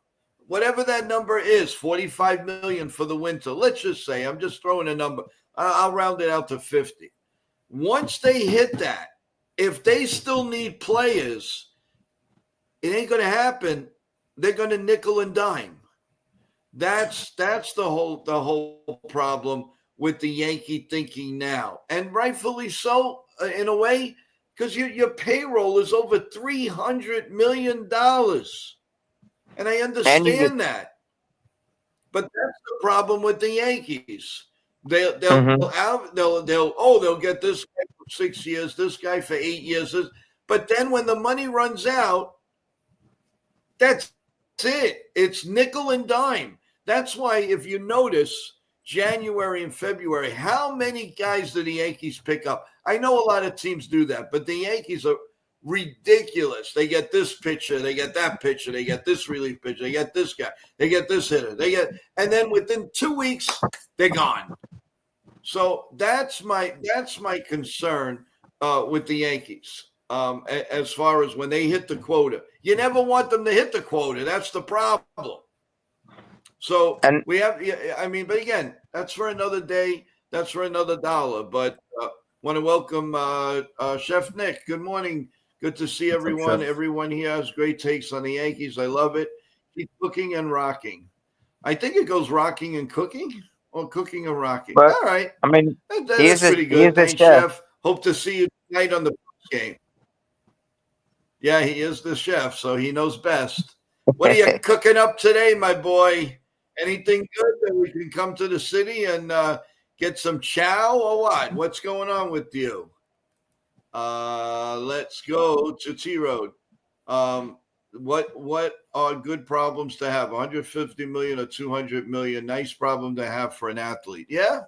whatever that number is, 45 million for the winter. Let's just say, I'm just throwing a number. I'll round it out to 50. Once they hit that, if they still need players, it ain't going to happen. They're going to nickel and dime. That's the whole problem with the Yankee thinking now, and rightfully so in a way, because your payroll is over $300 million, and I And you get. understand that. But that's the problem with the Yankees. They'll Mhm. they'll get this guy for 6 years, this guy for 8 years, but then when the money runs out, that's it. It's nickel and dime. That's why, if you notice, January and February, how many guys do the Yankees pick up? I know a lot of teams do that, but the Yankees are ridiculous. They get this pitcher, they get that pitcher, they get this relief pitcher, they get this guy, they get this hitter, and then within 2 weeks, they're gone. So that's my concern with the Yankees. As far as when they hit the quota, you never want them to hit the quota. That's the problem. So And we have, I mean, but again, that's for another day. That's for another dollar. But want to welcome Chef Nick. Good morning. Good to see everyone. Chef? Everyone here has great takes on the Yankees. I love it. Keep cooking and rocking. I think it goes rocking and cooking, or cooking and rocking. but All right. I mean, That's pretty he is good. a Thanks, chef. Chef. Hope to see you tonight on the game. Yeah, he is the chef, so he knows best. What are you cooking up today, my boy? Anything good that we can come to the city and get some chow or what? What's going on with you? Let's go to T Road. What are good problems to have? 150 million or 200 million? Nice problem to have for an athlete. Yeah,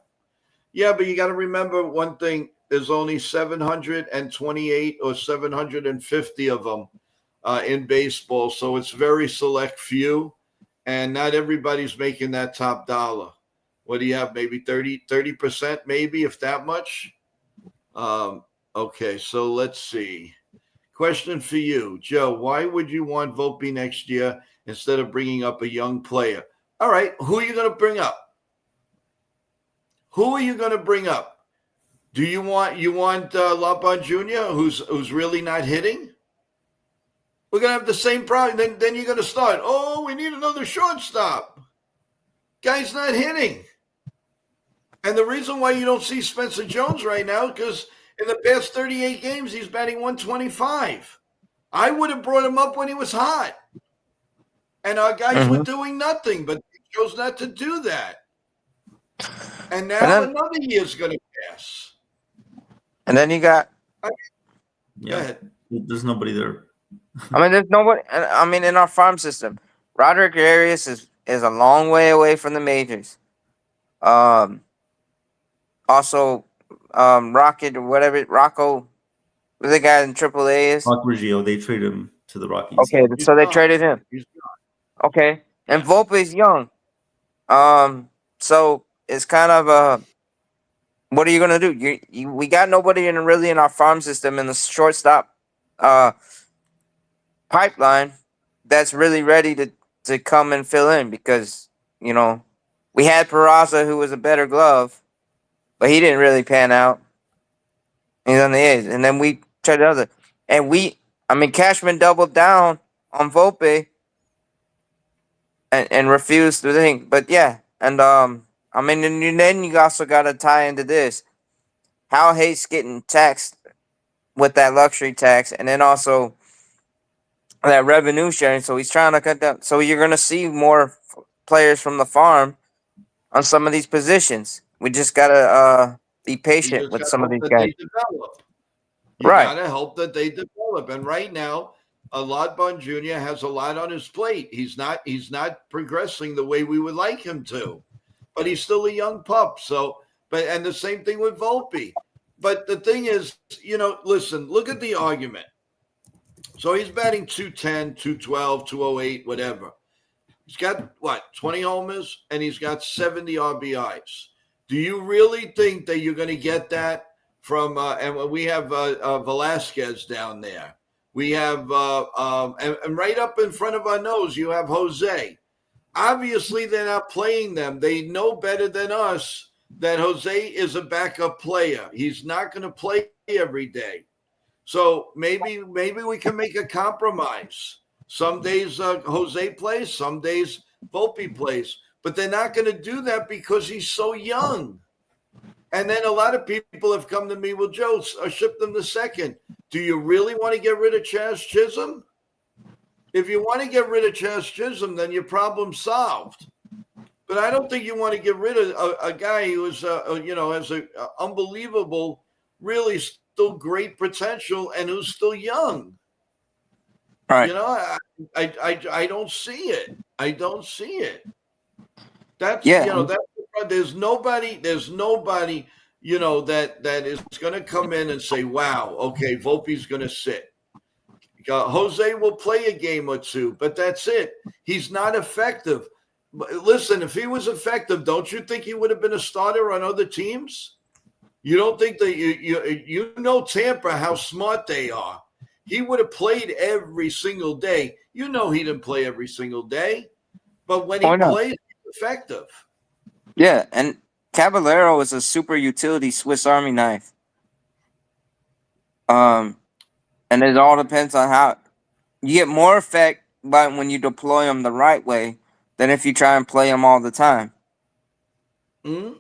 yeah, but you got to remember one thing: there's only 728 or 750 of them in baseball, so it's very select few, and not everybody's making that top dollar. What do you have? Maybe 30%, maybe, if that much. Okay, so let's see. Question for you, Joe. Why would you want Volpe next year instead of bringing up a young player? All right, who are you going to bring up? Who are you going to bring up? Do you want Lopon Jr., who's really not hitting? We're going to have the same problem. Then you're going to start. Oh, we need another shortstop. Guy's not hitting. And the reason why you don't see Spencer Jones right now, because in the past 38 games, he's batting 125. I would have brought him up when he was hot. And our guys were doing nothing, but he chose not to do that. And now another year's going to pass. And then you got. Go ahead. There's nobody there. I mean, there's nobody. I mean, in our farm system, Roderick Arias is a long way away from the majors. Also, Rocket or whatever, Rocco The guy in AAA is. Mark Riggio, they traded him to the Rockies. Okay, He's so they young. traded him. He's young. Okay, and Yeah. Volpe's young. So it's kind of what are you gonna do? We got nobody really in our farm system in the shortstop pipeline that's really ready to come and fill in because we had Peraza who was a better glove, but he didn't really pan out. He's on the A's, and then we tried the other, and Cashman doubled down on Volpe and refused to think. But yeah, and and then you also got to tie into this. Hal Hayes getting taxed with that luxury tax, and then also that revenue sharing. So he's trying to cut down. So you're gonna see more players from the farm on some of these positions. We just gotta be You patient just with got to some of hope these that guys. they develop. You Right. got to hope that they develop. And right now, Alodbon Jr. has a lot on his plate. He's not progressing the way we would like him to, but he's still a young pup. So, and the same thing with Volpe. But the thing is, listen, look at the argument. So he's batting 210, 212, 208, whatever. He's got 20 homers, and he's got 70 RBIs. Do you really think that you're going to get that from? And we have Velasquez down there. We have and right up in front of our nose, you have Jose. Obviously, they're not playing them. They know better than us that Jose is a backup player. He's not going to play every day. So maybe we can make a compromise. Some days Jose plays, some days Volpe plays, but they're not going to do that because he's so young. And then a lot of people have come to me, well, Joe, ship them to second. Do you really want to get rid of Chaz Chisholm? If you want to get rid of Chaz Chisholm, then your problem's solved. But I don't think you want to get rid of a guy who is, has an unbelievable, really still great potential and who's still young. Right. I don't see it. I don't see it. That's there's nobody that is going to come in and say, wow, okay, Volpe's going to sit. Jose will play a game or two, but that's it. He's not effective. Listen, if he was effective, don't you think he would have been a starter on other teams? You don't think that you know Tampa, how smart they are. He would have played every single day. You know he didn't play every single day, but when he plays, he's effective. Yeah, and Caballero is a super utility Swiss Army knife. And it all depends on how you get more effect by when you deploy them the right way than if you try and play them all the time. Mm-hmm.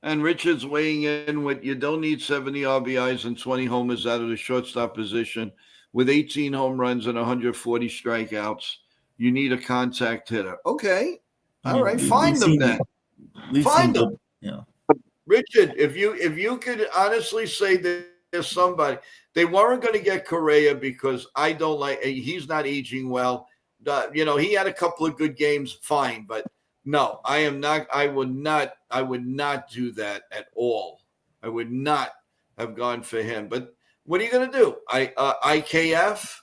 And Richard's weighing in with you don't need 70 RBIs and 20 homers out of the shortstop position with 18 home runs and 140 strikeouts. You need a contact hitter. Okay. All right. Find them then. Find them. Yeah. Richard, if you could honestly say that there's somebody, they weren't going to get Correa because I don't like, he's not aging well. He had a couple of good games, fine, but no, I am not. I would not do that at all. I would not have gone for him. But what are you going to do? IKF.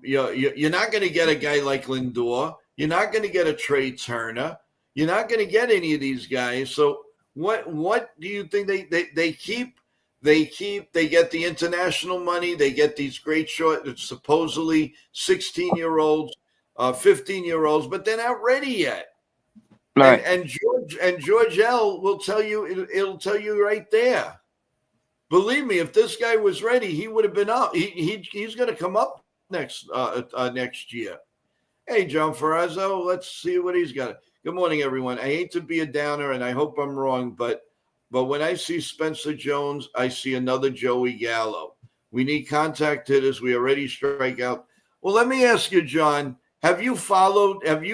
You're not going to get a guy like Lindor. You're not going to get a Trey Turner. You're not going to get any of these guys. So what do you think they keep? They get the international money. They get these great supposedly 16-year-olds, 15-year-olds, but they're not ready yet. Right. And George L will tell you, it'll tell you right there. Believe me, if this guy was ready, he would have been up. He's going to come up next year. Hey, John Ferrazzo, let's see what he's got. Good morning, everyone. I hate to be a downer, and I hope I'm wrong, but when I see Spencer Jones, I see another Joey Gallo. We need contact hitters. We already strike out. Well, let me ask you, John. Have you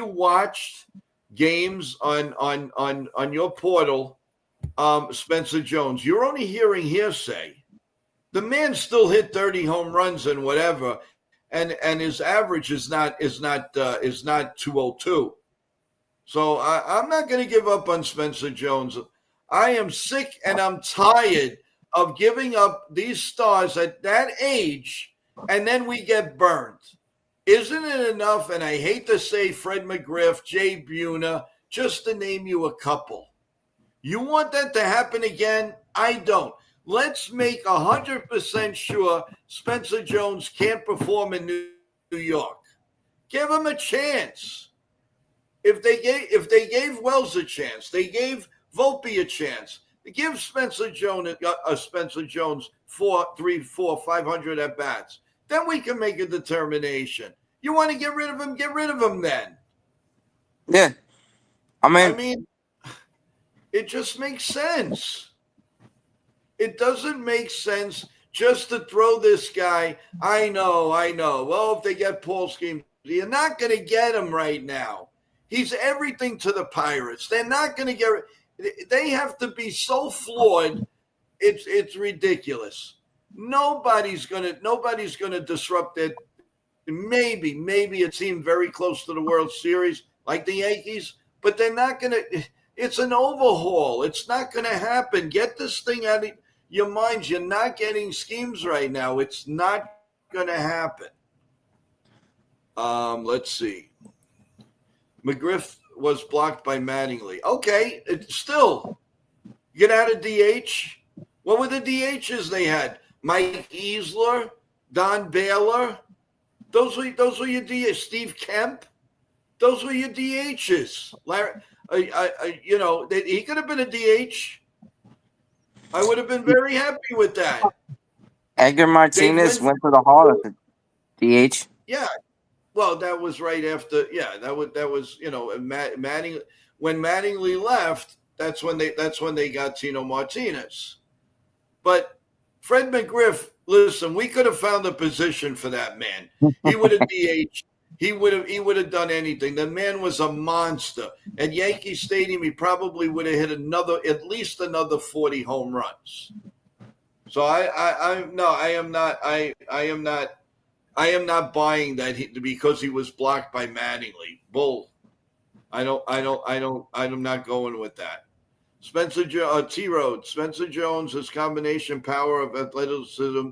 watched games on your portal, Spencer Jones? You're only hearing hearsay. The man still hit 30 home runs and whatever, and his average is not 202. So I'm not going to give up on Spencer Jones. I am sick and I'm tired of giving up these stars at that age, and then we get burned. Isn't it enough? And I hate to say Fred McGriff, Jay Buhner, just to name you a couple. You want that to happen again? I don't. Let's make 100% sure Spencer Jones can't perform in New York. Give him a chance. If they gave Wells a chance, they gave Volpe a chance. Give Spencer Jones 500 at bats. Then we can make a determination. You want to get rid of him? Get rid of him then. Yeah. I mean, it just makes sense. It doesn't make sense just to throw this guy. I know. Well, if they get Paul Skeens, you're not going to get him right now. He's everything to the Pirates. They're not going to get. They have to be so flawed. It's ridiculous. Nobody's gonna disrupt it. Maybe a team very close to the World Series like the Yankees, but they're not gonna. It's an overhaul. It's not gonna happen. Get this thing out of your minds. You're not getting schemes right now. It's not gonna happen. Let's see. McGriff was blocked by Mattingly. Okay, it's still get out of DH. What were the DHs they had? Mike Easler, Don Baylor. Those were your DHs. Steve Kemp. Those were your DHs. Larry, he could have been a DH. I would have been very happy with that. Edgar Martinez went to the Hall at the DH. Yeah. Well, that was right after. Yeah, that was Manning. When Mattingly left, that's when they got Tino Martinez. But Fred McGriff, listen, we could have found a position for that man. He would have DH. He would have done anything. The man was a monster. At Yankee Stadium, he probably would have hit at least another 40 home runs. So I am not buying that because he was blocked by Mattingly. Bull. I'm not going with that. T-Road. Spencer Jones, his combination power of athleticism.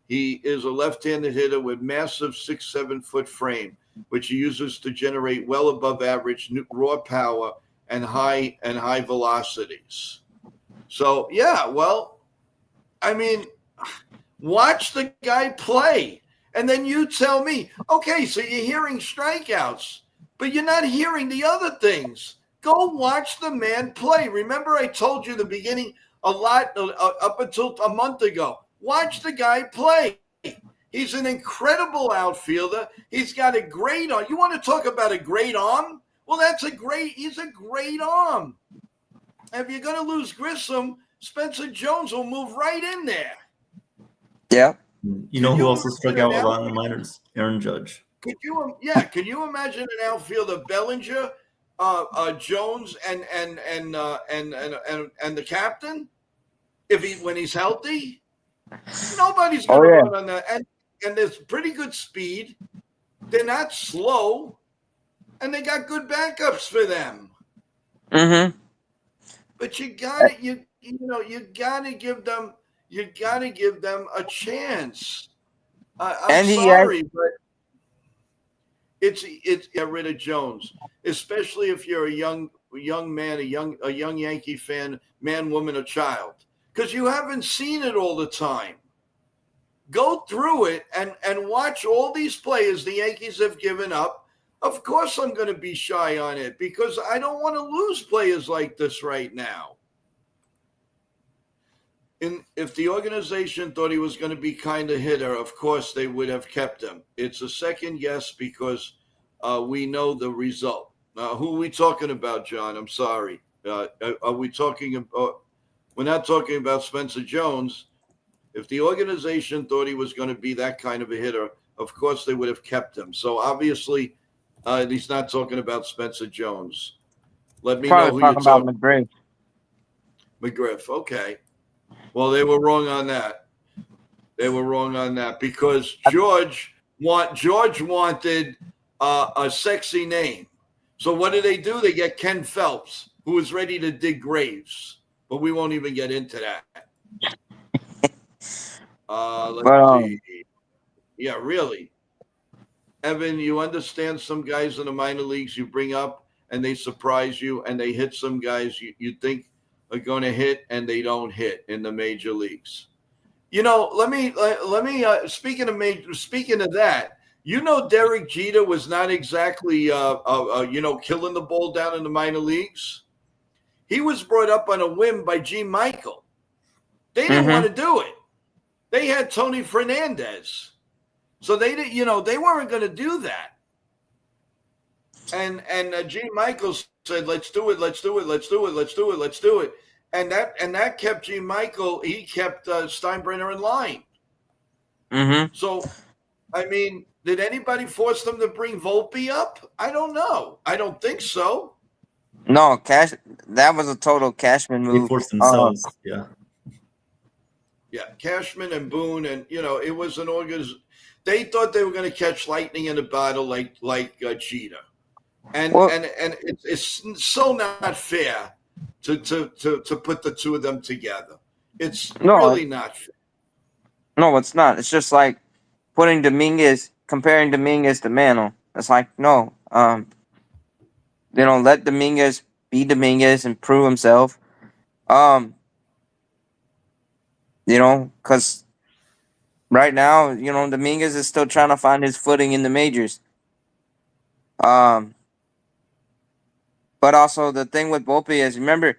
He is a left-handed hitter with massive 6-7 foot frame, which he uses to generate well above average raw power and high velocities. So yeah, well, I mean, watch the guy play. And then you tell me, okay, so you're hearing strikeouts, but you're not hearing the other things. Go watch the man play. Remember, I told you in the beginning a lot up until a month ago. Watch the guy play. He's an incredible outfielder. He's got a great arm. You want to talk about a great arm? Well, he's a great arm. If you're going to lose Grissom, Spencer Jones will move right in there. Yeah. You know who also struck out a lot in the minors? Aaron Judge. Could you imagine an outfielder, Bellinger, Jones, and the captain, when he's healthy? Nobody's going to run on that. And there's pretty good speed. They're not slow, and they got good backups for them. Mm-hmm. But you gotta give them a chance. I'm sorry, but it's get rid of Jones, especially if you're a young man, a young Yankee fan, man, woman, or child, because you haven't seen it all the time. Go through it and watch all these players the Yankees have given up. Of course, I'm going to be shy on it because I don't want to lose players like this right now. If the organization thought he was going to be kind of hitter, of course they would have kept him. It's a second guess because we know the result. Who are we talking about, John? I'm sorry. Are we talking about? We're not talking about Spencer Jones. If the organization thought he was going to be that kind of a hitter, of course they would have kept him. So obviously, he's not talking about Spencer Jones. Let me know who you're talking about. McGriff. McGriff. Okay. Well, they were wrong on that. Because George wanted a sexy name. So what do? They get Ken Phelps, who is ready to dig graves. But we won't even get into that. Let's But see. Yeah, really. Evan, you understand some guys in the minor leagues you bring up and they surprise you and they hit some guys you think are going to hit and they don't hit in the major leagues. Let me speaking of that, Derek Jeter was not exactly killing the ball down in the minor leagues. He was brought up on a whim by G. Michael. They didn't want to do it. They had Tony Fernandez. So they didn't, they weren't going to do that. And Gene Michaels said, "Let's do it, let's do it, let's do it, let's do it, let's do it." And that kept Gene Michael. He kept Steinbrenner in line. So, I mean, did anybody force them to bring Volpe up? I don't know. I don't think so. No, that was a total Cashman move. They forced themselves. Yeah. Yeah, Cashman and Boone, and it was an organization. They thought they were going to catch lightning in a bottle like Jeter, and it's so not fair to put the two of them together. It's really not fair. No, it's not. It's just like comparing Dominguez to Mantle. It's like no, let Dominguez be Dominguez and prove himself. Because right now, Dominguez is still trying to find his footing in the majors. But also the thing with Volpe is, remember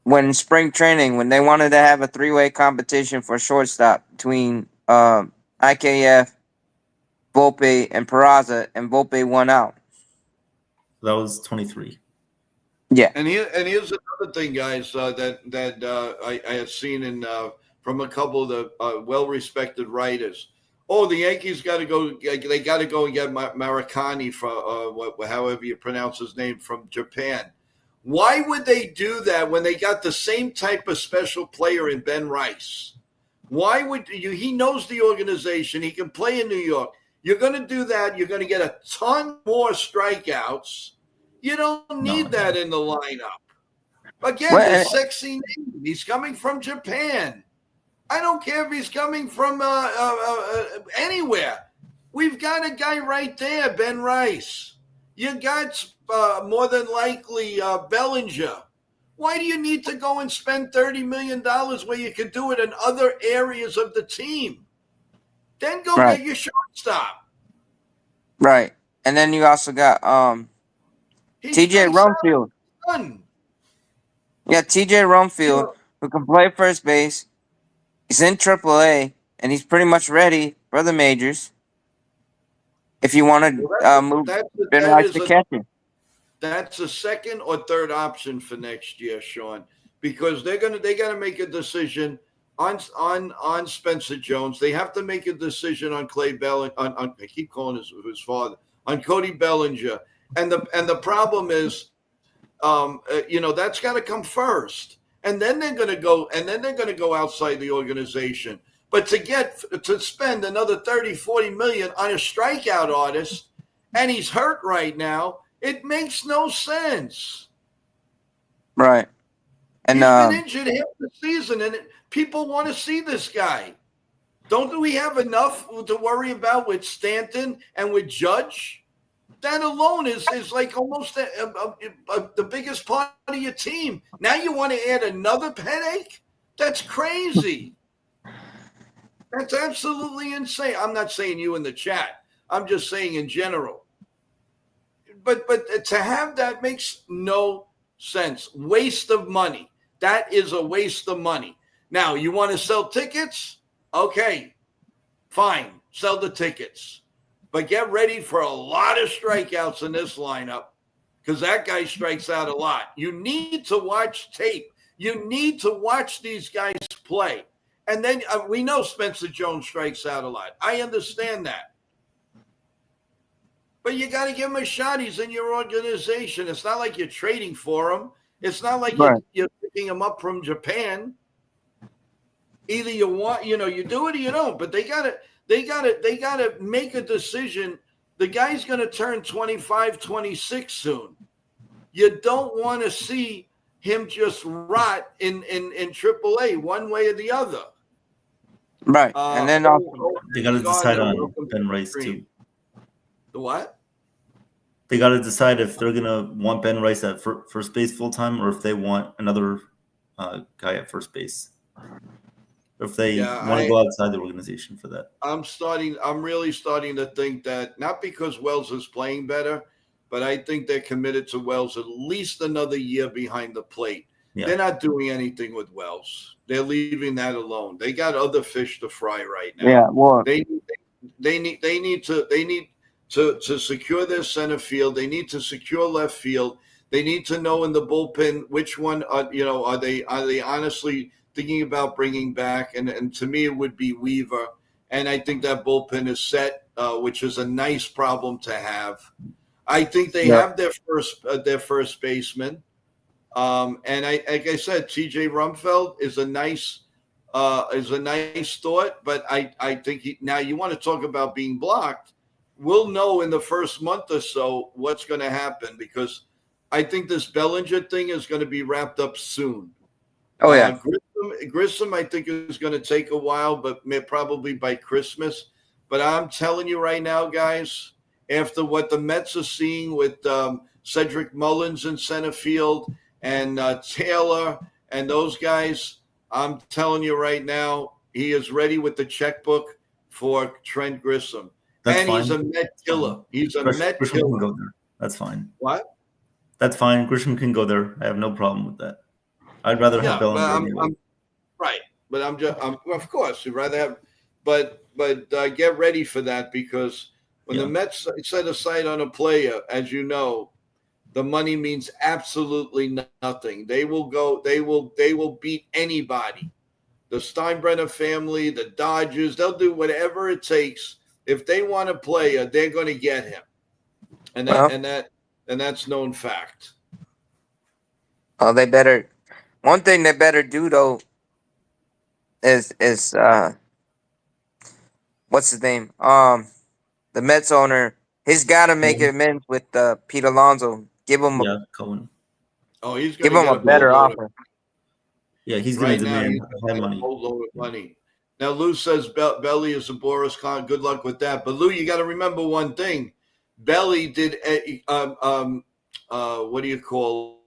when spring training, when they wanted to have a 3-way competition for shortstop between IKF, Volpe, and Peraza, and Volpe won out. That was 23. Yeah. And here's another thing, guys, that I have seen from a couple of the well-respected writers. Oh, the Yankees got to go. They got to go and get Maracani from however you pronounce his name from Japan. Why would they do that when they got the same type of special player in Ben Rice? Why would you? He knows the organization. He can play in New York. You're going to do that. You're going to get a ton more strikeouts. You don't need that in the lineup. Again, the sexy name. He's coming from Japan. I don't care if he's coming from anywhere. We've got a guy right there, Ben Rice. You got more than likely Bellinger. Why do you need to go and spend $30 million where you could do it in other areas of the team? Then go get your shortstop. Right. And then you also got TJ Rumfield. Yeah, TJ Rumfield, who can play first base. He's in AAA, and he's pretty much ready for the majors. If you want to move Ben Rice to catcher. That's a second or third option for next year, Sean, because they got to make a decision on Spencer Jones. They have to make a decision on Clay Bellinger. I keep calling his father, on Cody Bellinger, and the problem is, that's got to come first, and then they're going to go outside the organization. But to spend another 30-40 million on a strikeout artist, and he's hurt right now, it makes no sense. Right. And he's been injured half the season, and people want to see this guy. Don't we have enough to worry about with Stanton and with Judge? That alone is like almost the biggest part of your team. Now you want to add another headache? That's crazy. That's absolutely insane. I'm not saying you in the chat. I'm just saying in general. But to have that makes no sense. Waste of money. That is a waste of money. Now, you want to sell tickets? Okay, fine. Sell the tickets. But get ready for a lot of strikeouts in this lineup because that guy strikes out a lot. You need to watch tape. You need to watch these guys play. And then we know Spencer Jones strikes out a lot. I understand that. But you got to give him a shot. He's in your organization. It's not like you're trading for him. It's not like you're picking him up from Japan. Either you want, you do it or you don't. But they gotta make a decision. The guy's going to turn 25, 26 soon. You don't want to see him just rot in AAA one way or the other. Right, and then also They got to decide Gardner, on welcome to Ben the Rice stream. too. The what? They got to decide if they're gonna want Ben Rice at first base full time, or if they want another guy at first base. Or if they want to go outside the organization for that. I'm really starting to think that, not because Wells is playing better, but I think they're committed to Wells at least another year behind the plate. Yeah. They're not doing anything with Wells. They're leaving that alone. They got other fish to fry right now. yeah, well, They need to secure their center field. They need to secure left field. They need to know in the bullpen which one are they honestly thinking about bringing back, and to me it would be Weaver, and I think that bullpen is set, which is a nice problem to have. I think they have their first baseman, and like I said, T.J. Rumfeld is a nice thought, but I think now you want to talk about being blocked. We'll know in the first month or so what's going to happen, because I think this Bellinger thing is going to be wrapped up soon. oh yeah, Grissom, I think, is going to take a while, but probably by Christmas. But I'm telling you right now, guys, after what the Mets are seeing with Cedric Mullins in center field and Taylor and those guys, I'm telling you right now, he is ready with the checkbook for Trent Grissom. That's and fine. He's a Met killer. He's a Met Grisham killer. can go there. That's fine. What? That's fine. Grisham can go there. I have no problem with that. I'd rather have Bellinger anyway. Right, but of course, you'd rather have, but get ready for that, because when the Mets set a sight on a player, as you know, the money means absolutely nothing. They will beat anybody. The Steinbrenner family, the Dodgers, they'll do whatever it takes. If they want a player, they're going to get him, and that's known fact. oh, they better. One thing they better do though is what's his name? The Mets owner. He's got to make amends with Pete Alonso. Give him Cohen. Oh, he's give going him to a get better offer. Yeah, he's going to demand high a money. whole load of money. Now, Lou says Belly is a Boris Khan. Good luck with that. But Lou, you got to remember one thing. Belly did what do you call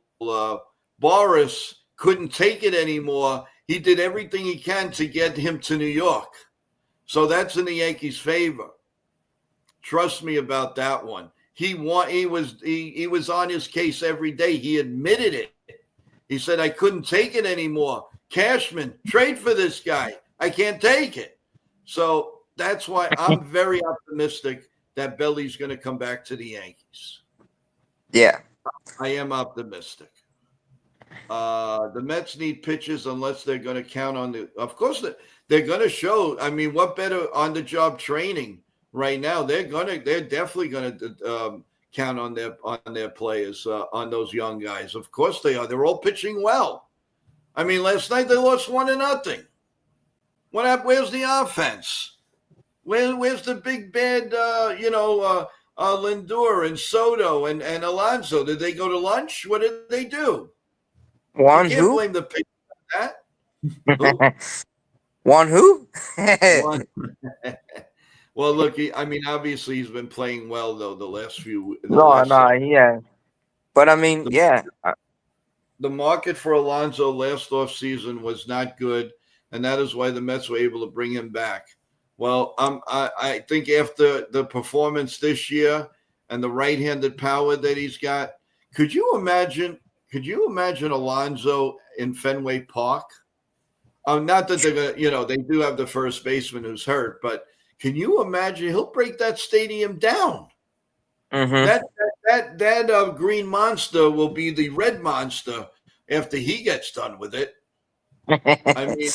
Boris couldn't take it anymore. He did everything he can to get him to New York. So that's in the Yankees' favor. Trust me about that one. He was on his case every day. He admitted it. He said, I couldn't take it anymore. Cashman, trade for this guy. I can't take it. So that's why I'm very optimistic that Belly's going to come back to the Yankees. Yeah. I am optimistic. The Mets need pitchers unless they're going to count on of course, they're going to show. I mean, what better on-the-job training right now? They're definitely going to count on their players, on those young guys. Of course they are. They're all pitching well. I mean, last night they lost 1-0. What happened? Where's the offense? Where's the big bad? Lindor and Soto and Alonso. Did they go to lunch? What did they do? You can't blame the pitcher for that. One who? One. Well, look, obviously he's been playing well though the last few. Yeah. But I mean, the market for Alonso last offseason was not good, and that is why the Mets were able to bring him back. Well, I think after the performance this year and the right-handed power that he's got, could you imagine Alonso in Fenway Park? Not that they're gonna, they do have the first baseman who's hurt, but can you imagine he'll break that stadium down? Mm-hmm. That green monster will be the red monster after he gets done with it. I mean,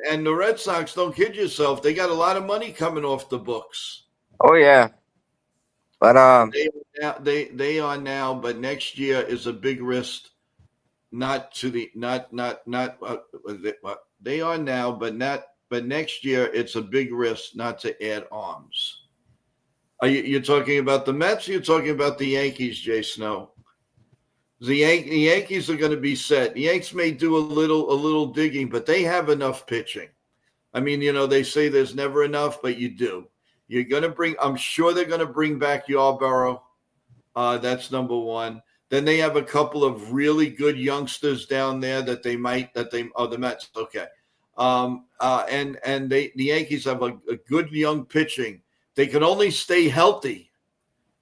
and the Red Sox, don't kid yourself, they got a lot of money coming off the books. Oh yeah, but they are now, but next year is a big risk. They are now, but next year it's a big risk not to add arms. You're talking about the Mets? Or you're talking about the Yankees, Jay Snow? The Yankees are going to be set. The Yankees may do a little digging, but they have enough pitching. I mean, they say there's never enough, but you do. You're going to I'm sure they're going to bring back Yarborough. That's number one. Then they have a couple of really good youngsters down there the Mets. Okay. And the Yankees have a good young pitching. They can only stay healthy,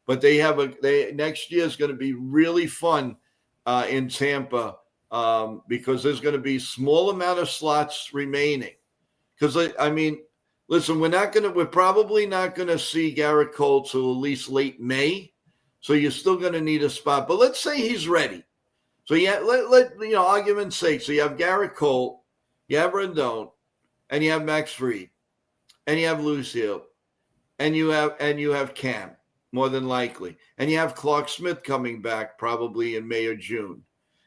but next year is going to be really fun in Tampa because there's going to be small amount of slots remaining. Because I mean, listen, we're probably not going to see Garrett Cole till at least late May. So you're still going to need a spot. But let's say he's ready. So yeah, let argument's sake. So you have Garrett Cole, you have Rendon, and you have Max Fried, and you have Lucio, and you have Cam, more than likely, and you have Clark Smith coming back probably in May or June.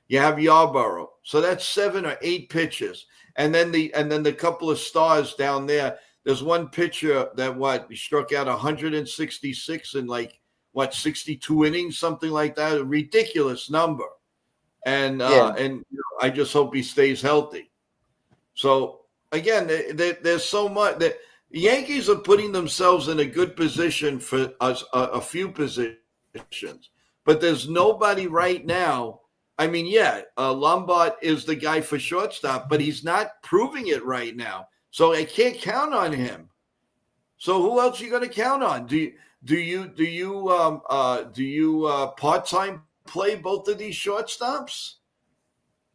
You have Yarborough, so that's 7 or 8 pitches, and then the couple of stars down there. There's one pitcher that he struck out 166 in 62 innings, something like that, a ridiculous number, and I just hope he stays healthy. So again, there's so much that the Yankees are putting themselves in a good position for a few positions, but there's nobody right now. I mean, Lombard is the guy for shortstop, but he's not proving it right now. So I can't count on him. So who else are you going to count on? Do you part-time play both of these shortstops?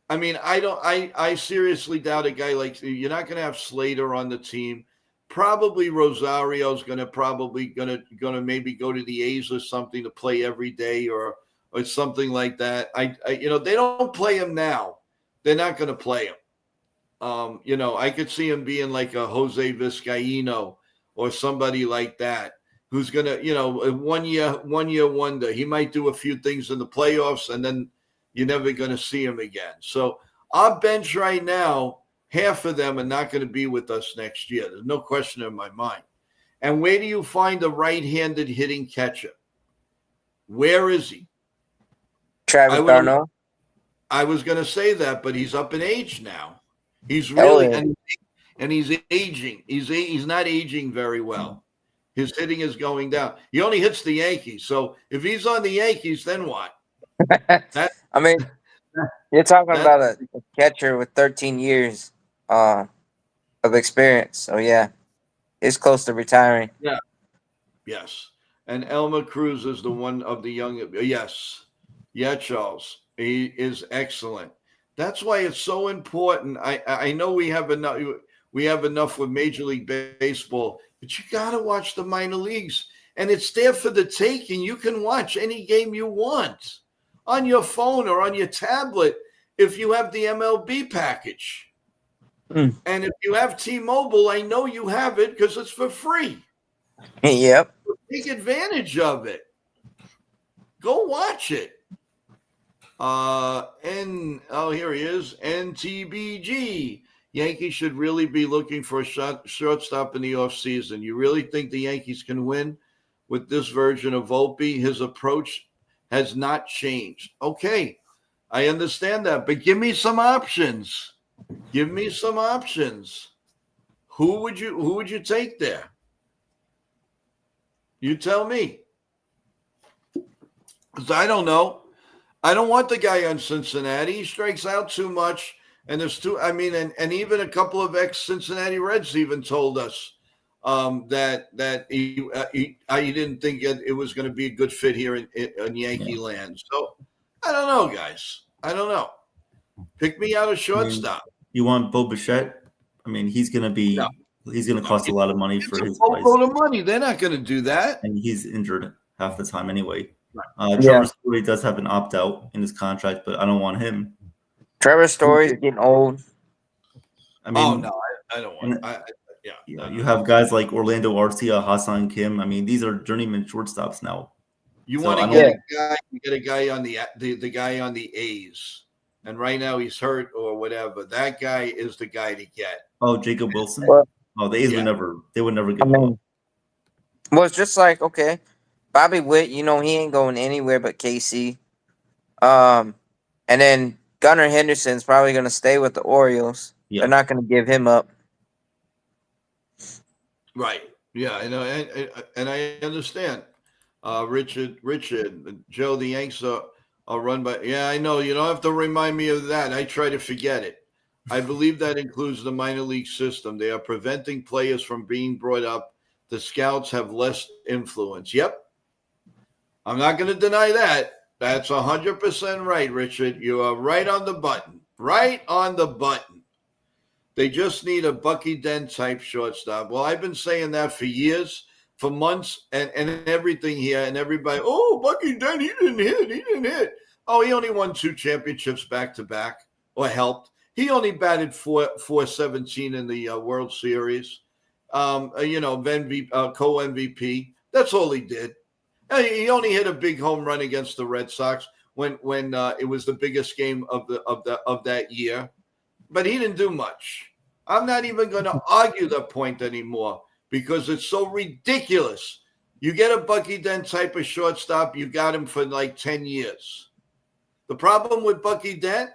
I mean, I seriously doubt a guy like you're not going to have Slater on the team. Probably Rosario's going to maybe go to the A's or something to play every day or something like that. They don't play him now. They're not going to play him. I could see him being like a Jose Vizcaíno or somebody like that who's going to, a one year wonder. He might do a few things in the playoffs and then you're never going to see him again. So our bench right now, half of them are not going to be with us next year. There's no question in my mind. And where do you find a right-handed hitting catcher? Where is he? Travis Darno. I was going to say that, but he's up in age now. He's really and he's aging. He's not aging very well. His hitting is going down. He only hits the Yankees. So if he's on the Yankees, then what? I mean, you're talking about a catcher with 13 years of experience. So yeah, he's close to retiring. Yeah. Yes. And Elmer Cruz is the one of the young. Yes. Yeah, Charles. He is excellent. That's why it's so important. I know we have enough with Major League Baseball, but you got to watch the minor leagues. And it's there for the taking. You can watch any game you want on your phone or on your tablet if you have the MLB package. And if you have T-Mobile, I know you have it because it's for free. Yep. Take advantage of it. Go watch it. Here he is. NTBG. Yankees should really be looking for a shortstop in the offseason. You really think the Yankees can win with this version of Volpe? His approach has not changed. Okay, I understand that, but give me some options. Give me some options. Who would you take there? You tell me. Because I don't know. I don't want the guy on Cincinnati. He strikes out too much. And there's and even a couple of ex-Cincinnati Reds even told us that he didn't think it was going to be a good fit here in Yankee land. So I don't know, guys. I don't know. Pick me out a shortstop. You want Bo Bichette? I mean, he's going to cost a lot of money for his price. Boatload of money. They're not going to do that. And he's injured half the time anyway. Trevor Story does have an opt-out in his contract, but I don't want him. Trevor Story's getting old. I mean, I don't want. You have guys like Orlando Arcia, Hassan Kim. I mean, these are journeyman shortstops now. You want to get a guy on the guy on the A's, and right now he's hurt or whatever. That guy is the guy to get. Oh, Jacob Wilson. The A's would never give him up. Well, it's just like Bobby Witt. He ain't going anywhere but KC. And then Gunnar Henderson's probably going to stay with the Orioles. Yep. They're not going to give him up. Right. Yeah, I know, and I understand. Richard, Joe, the Yanks are run by. Yeah, I know. You don't have to remind me of that. I try to forget it. I believe that includes the minor league system. They are preventing players from being brought up. The scouts have less influence. Yep, I'm not going to deny that. That's 100% right, Richard. You are right on the button. Right on the button. They just need a Bucky Dent type shortstop. Well, I've been saying that for years, for months, and everything here, and everybody, oh, Bucky Dent, he didn't hit. Oh, he only won 2 championships back to back, or helped. He only batted 417 in the World Series. Co MVP. That's all he did. He only hit a big home run against the Red Sox when it was the biggest game of that year. But he didn't do much. I'm not even going to argue the point anymore because it's so ridiculous. You get a Bucky Dent type of shortstop, you got him for like 10 years. The problem with Bucky Dent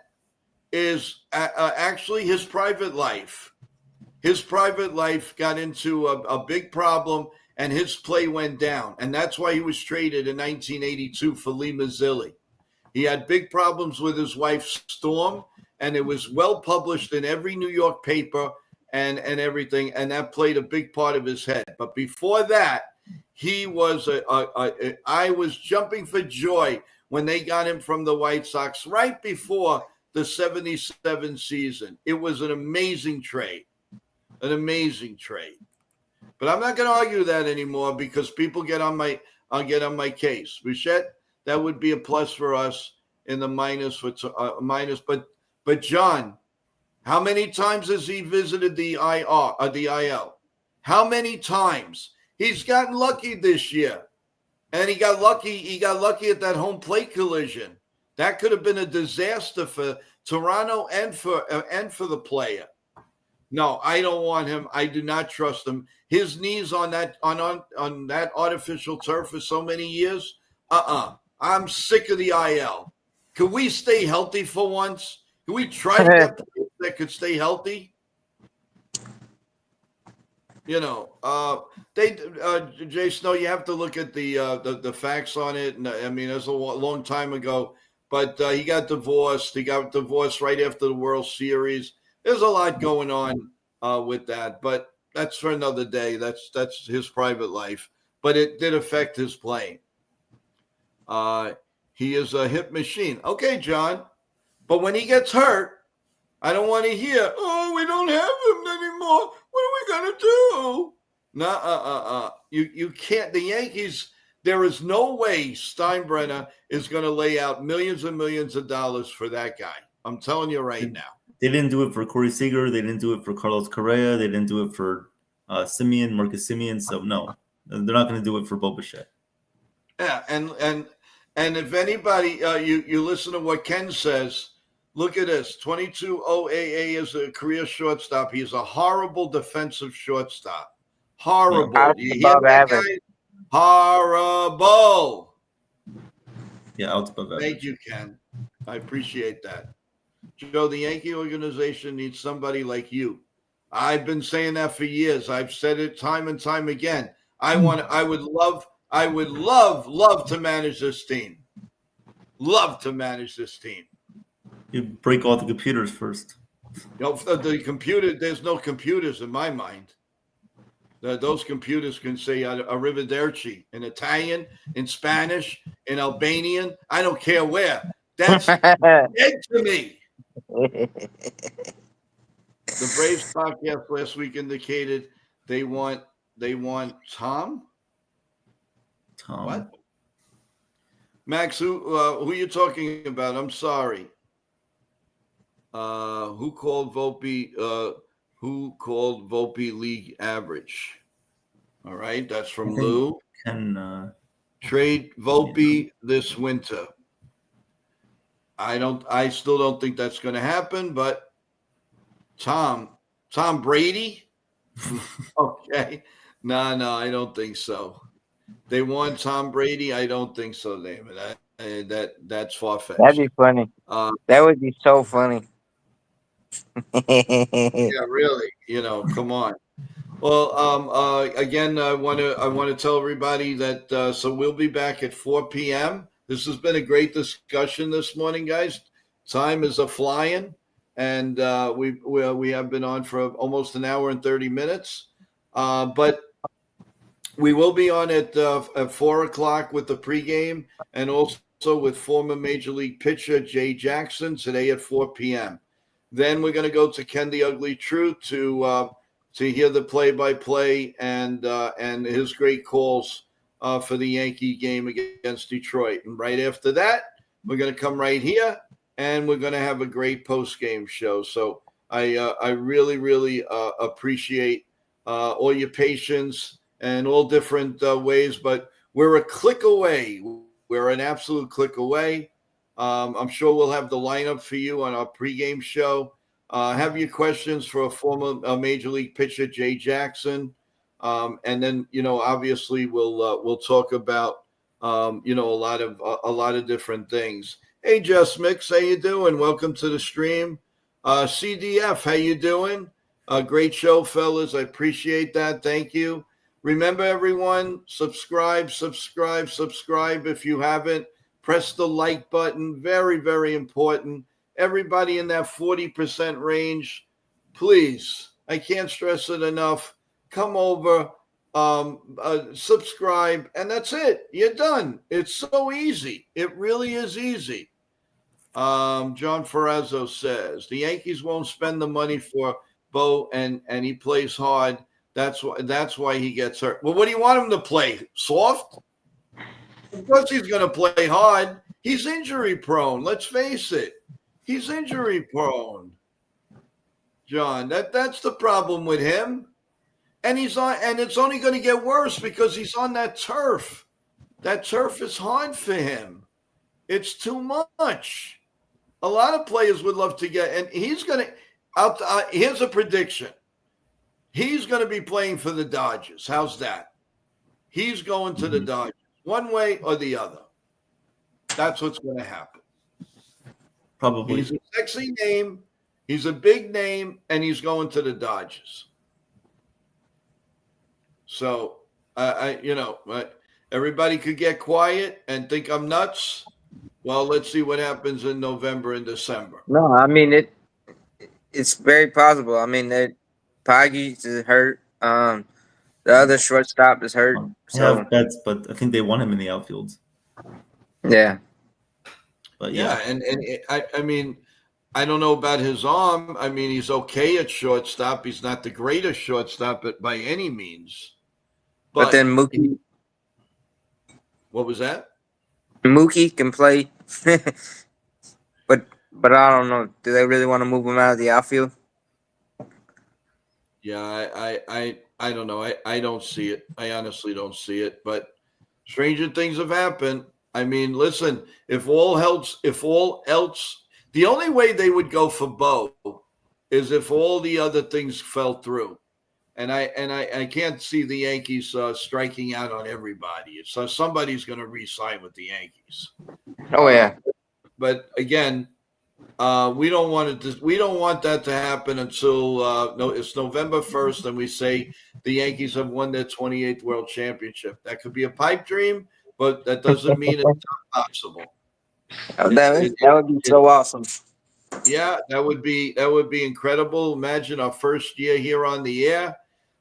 is actually his private life. His private life got into a big problem, and his play went down. And that's why he was traded in 1982 for Lee Mazzilli. He had big problems with his wife, Storm, and it was well published in every New York paper and everything, and that played a big part of his head. But before that, he was I was jumping for joy when they got him from the White Sox right before the 77 season. It was an amazing trade. But I'm not going to argue that anymore because people get on my case. Bichette, that would be a plus for us in the minus. But John, how many times has he visited the IL? How many times? He's gotten lucky this year, and he got lucky. He got lucky at that home plate collision. That could have been a disaster for Toronto and for the player. No, I don't want him. I do not trust him. His knees on that artificial turf for so many years. I'm sick of the IL. Could we stay healthy for once? Can we try to get players that could stay healthy? You know, Jay Snow, you have to look at the facts on it. And I mean, it's a long time ago, but he got divorced. He got divorced right after the World Series. There's a lot going on with that, but that's for another day. That's his private life, but it did affect his playing. He is a hit machine. Okay, John, but when he gets hurt, I don't want to hear, oh, we don't have him anymore. What are we going to do? No, you can't. The Yankees, there is no way Steinbrenner is going to lay out millions and millions of dollars for that guy. I'm telling you right now. They didn't do it for Corey Seager. They didn't do it for Carlos Correa. They didn't do it for Marcus Semien. So, no, they're not going to do it for Bo Bichette. Yeah, and if anybody, you listen to what Ken says, look at this. 22 OAA is a career shortstop. He's a horrible defensive shortstop. Horrible. Yeah, you hear that guy? Horrible. Yeah, out above average. Thank you, Ken. I appreciate that. Joe, the Yankee organization needs somebody like you. I've been saying that for years. I've said it time and time again. I would love to manage this team. Love to manage this team. You break all the computers first. You know, the computer, there's no computers in my mind. Those computers can say arrivederci in Italian, in Spanish, in Albanian. I don't care where. That's dead to me. The Braves podcast last week indicated they want Tom. What? Max, who are you talking about? I'm sorry. Who called Volpe? Who called Volpe league average? All right, that's from Lou. Trade Volpe this winter. I still don't think that's going to happen, but Tom Brady? Okay. No, I don't think so. They want Tom Brady? I don't think so, David. That's far-fetched. That'd be funny. That would be so funny. Yeah, really. You know, come on. Well, again, I want to tell everybody that so we'll be back at 4 p.m. This has been a great discussion this morning, guys. Time is a flying, and we have been on for almost an hour and 30 minutes. But we will be on at 4 o'clock with the pregame, and also with former Major League pitcher Jay Jackson today at 4 p.m. Then we're going to go to Ken the Ugly Truth to hear the play-by-play and his great calls for the Yankee game against Detroit. And right after that, we're going to come right here, and we're going to have a great post-game show. So I really, really appreciate all your patience and all different ways, but we're a click away. We're an absolute click away. I'm sure we'll have the lineup for you on our pregame show. Have your questions for a former Major League pitcher, Jay Jackson, and then obviously we'll talk about a lot of different things. Hey, Just Mix, how you doing? Welcome to the stream. CDF, how you doing? Great show, fellas. I appreciate that. Thank you. Remember, everyone, subscribe if you haven't. Press the like button. Very, very important. Everybody in that 40% range, please, I can't stress it enough. Come over, subscribe, and that's it. You're done. It's so easy. It really is easy. John Ferrazzo says, the Yankees won't spend the money for Bo, and he plays hard. That's why he gets hurt. Well, what do you want him to play? Soft? Of course he's going to play hard. He's injury prone. Let's face it. He's injury prone. John, that's the problem with him. And it's only going to get worse because he's on that turf. That turf is hard for him. It's too much. A lot of players would love to get, and he's going to, here's a prediction. He's going to be playing for the Dodgers. How's that? He's going to the Dodgers, one way or the other. That's what's going to happen. Probably. He's a sexy name. He's a big name, and he's going to the Dodgers. So, everybody could get quiet and think I'm nuts. Well, let's see what happens in November and December. No, I mean it's very possible. I mean Poggy is hurt. The other shortstop is hurt. I have bets, but I think they want him in the outfield. Yeah. But yeah, and I mean, I don't know about his arm. I mean, he's okay at shortstop. He's not the greatest shortstop by any means. But then Mookie. What was that? Mookie can play, but I don't know. Do they really want to move him out of the outfield? Yeah, I don't know. I don't see it. I honestly don't see it. But stranger things have happened. I mean, listen, if all else, the only way they would go for Bo is if all the other things fell through. And I can't see the Yankees striking out on everybody. So somebody's going to re-sign with the Yankees. Oh yeah. But again, we don't want that to happen until it's November 1st, and we say the Yankees have won their 28th World Championship. That could be a pipe dream, but that doesn't mean it's not possible. That would be so awesome. Yeah, that would be incredible. Imagine our first year here on the air.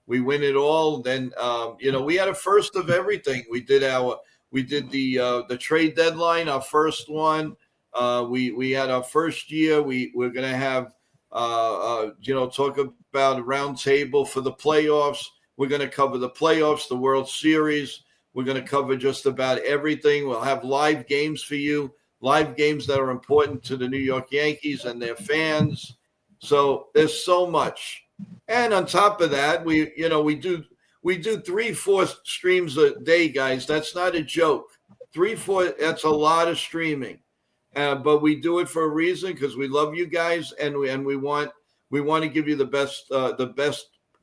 We win it all. Then we had a first of everything. We did the trade deadline, our first one. We had our first year. We're going to have talk about a round table for the playoffs. We're going to cover the playoffs, the World Series. We're going to cover just about everything. We'll have live games for you, live games that are important to the New York Yankees and their fans. So there's so much. And on top of that, we do 3-4 streams a day, guys. That's not a joke. 3-4, that's a lot of streaming. But we do it for a reason, because we love you guys, and we want to give you the best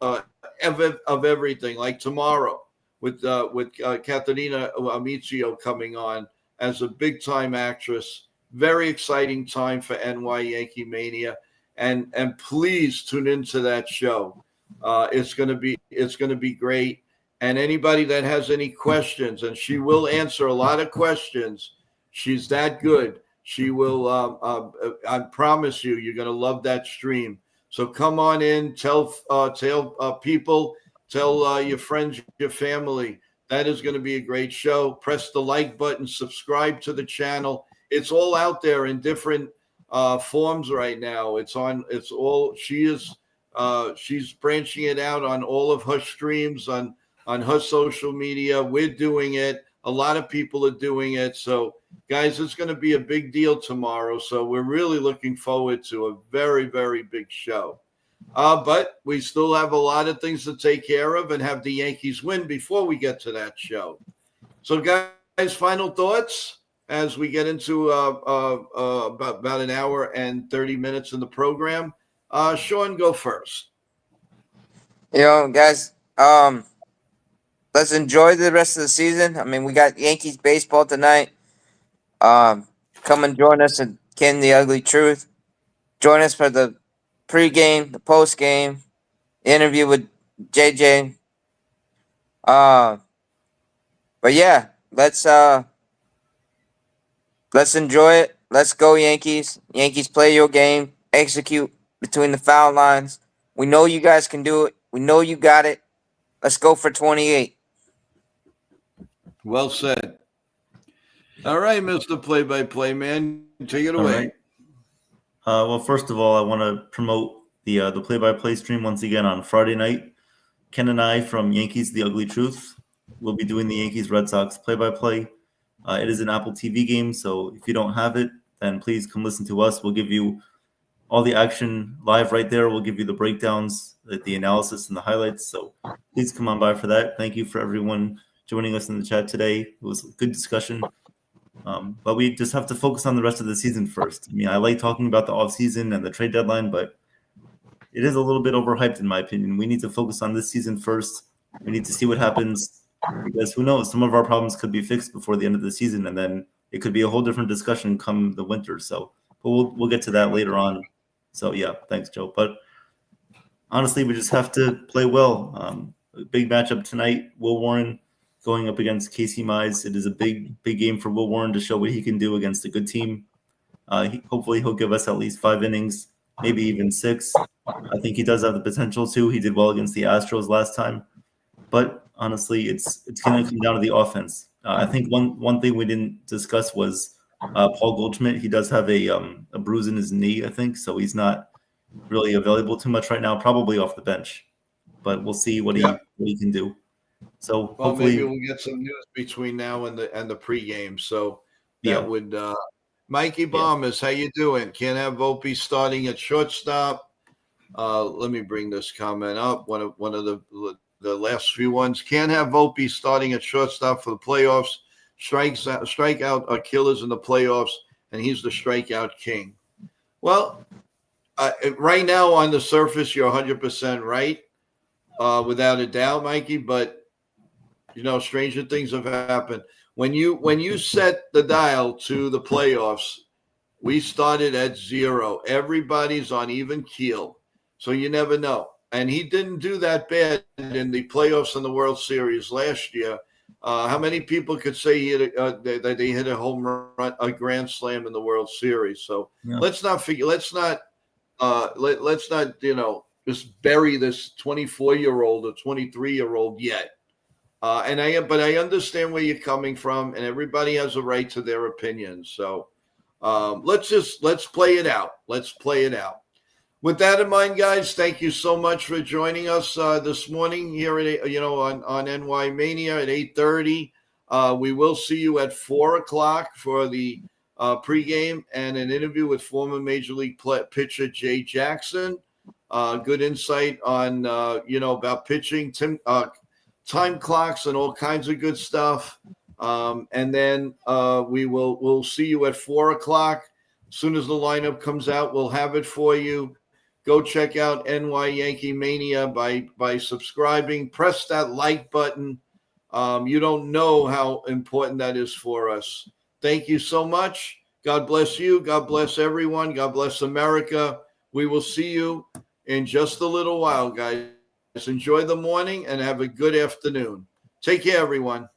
of everything. Like tomorrow with Katarina Amicio coming on as a big time actress. Very exciting time for NY Yankee Mania, and please tune into that show. It's going to be great. And anybody that has any questions, and she will answer a lot of questions. She's that good. She will. I promise you, you're going to love that stream. So come on in, tell people, tell your friends, your family. That is going to be a great show. Press the like button, subscribe to the channel. It's all out there in different forms right now. It's on. It's all. She's branching it out on all of her streams on her social media. We're doing it. A lot of people are doing it. So, guys, it's going to be a big deal tomorrow. So we're really looking forward to a very, very big show. But we still have a lot of things to take care of and have the Yankees win before we get to that show. So, guys, final thoughts as we get into about an hour and 30 minutes in the program. Sean, go first. Guys, let's enjoy the rest of the season. I mean, we got Yankees baseball tonight. Come and join us at Ken the Ugly Truth. Join us for the pregame, the postgame, interview with JJ. But yeah, let's enjoy it. Let's go, Yankees. Yankees, play your game. Execute between the foul lines. We know you guys can do it. We know you got it. Let's go for 28. Well said. All right, Mr. Play-by-Play man, take it away. Right. Well, first of all, I want to promote the play-by-play stream once again on Friday night. Ken and I from Yankees The Ugly Truth will be doing the Yankees Red Sox play-by-play. It is an Apple TV game, so if you don't have it, then please come listen to us. We'll give you all the action live right there. We'll give you the breakdowns, the analysis, and the highlights. So please come on by for that. Thank you for everyone joining us in the chat today. It was a good discussion. But we just have to focus on the rest of the season first. I mean, I like talking about the offseason and the trade deadline, but it is a little bit overhyped in my opinion. We need to focus on this season first. We need to see what happens because who knows? Some of our problems could be fixed before the end of the season, and then it could be a whole different discussion come the winter. So, but we'll get to that later on. So yeah, thanks, Joe. But honestly, we just have to play well. A big matchup tonight. Will Warren going up against Casey Mize. It is a big game for Will Warren to show what he can do against a good team. Hopefully, he'll give us at least 5 innings, maybe even 6. I think he does have the potential to. He did well against the Astros last time. But honestly, it's going to come down to the offense. I think one thing we didn't discuss was Paul Goldschmidt. He does have a bruise in his knee, I think, so he's not really available too much right now, probably off the bench. But we'll see what he can do. So well, hopefully maybe we'll get some news between now and the pregame. So that would Mikey Bombers, how you doing? Can't have Volpe starting at shortstop. Let me bring this comment up. One of the last few ones. Can't have Volpe starting at shortstop for the playoffs. Strikeout are killers in the playoffs, and he's the strikeout king. Well, right now on the surface, you're 100% right, without a doubt, Mikey. But stranger things have happened. When you set the dial to the playoffs, we started at 0. Everybody's on even keel, so you never know. And he didn't do that bad in the playoffs and the World Series last year. How many people could say that they hit a home run, a grand slam in the World Series? So let's not just bury this 24-year-old or 23-year-old yet. But I understand where you're coming from, and everybody has a right to their opinion. So let's play it out. Let's play it out. With that in mind, guys, thank you so much for joining us this morning here at on NY Mania at 8:30. We will see you at 4:00 for the pregame and an interview with former Major League pitcher Jay Jackson. Good insight on about pitching, time clocks, and all kinds of good stuff. And then we'll see you at 4:00. As soon as the lineup comes out, we'll have it for you. Go check out NY Yankee Mania by subscribing. Press that like button. You don't know how important that is for us. Thank you so much. God bless you. God bless everyone. God bless America. We will see you in just a little while, guys. Enjoy the morning and have a good afternoon. Take care, everyone.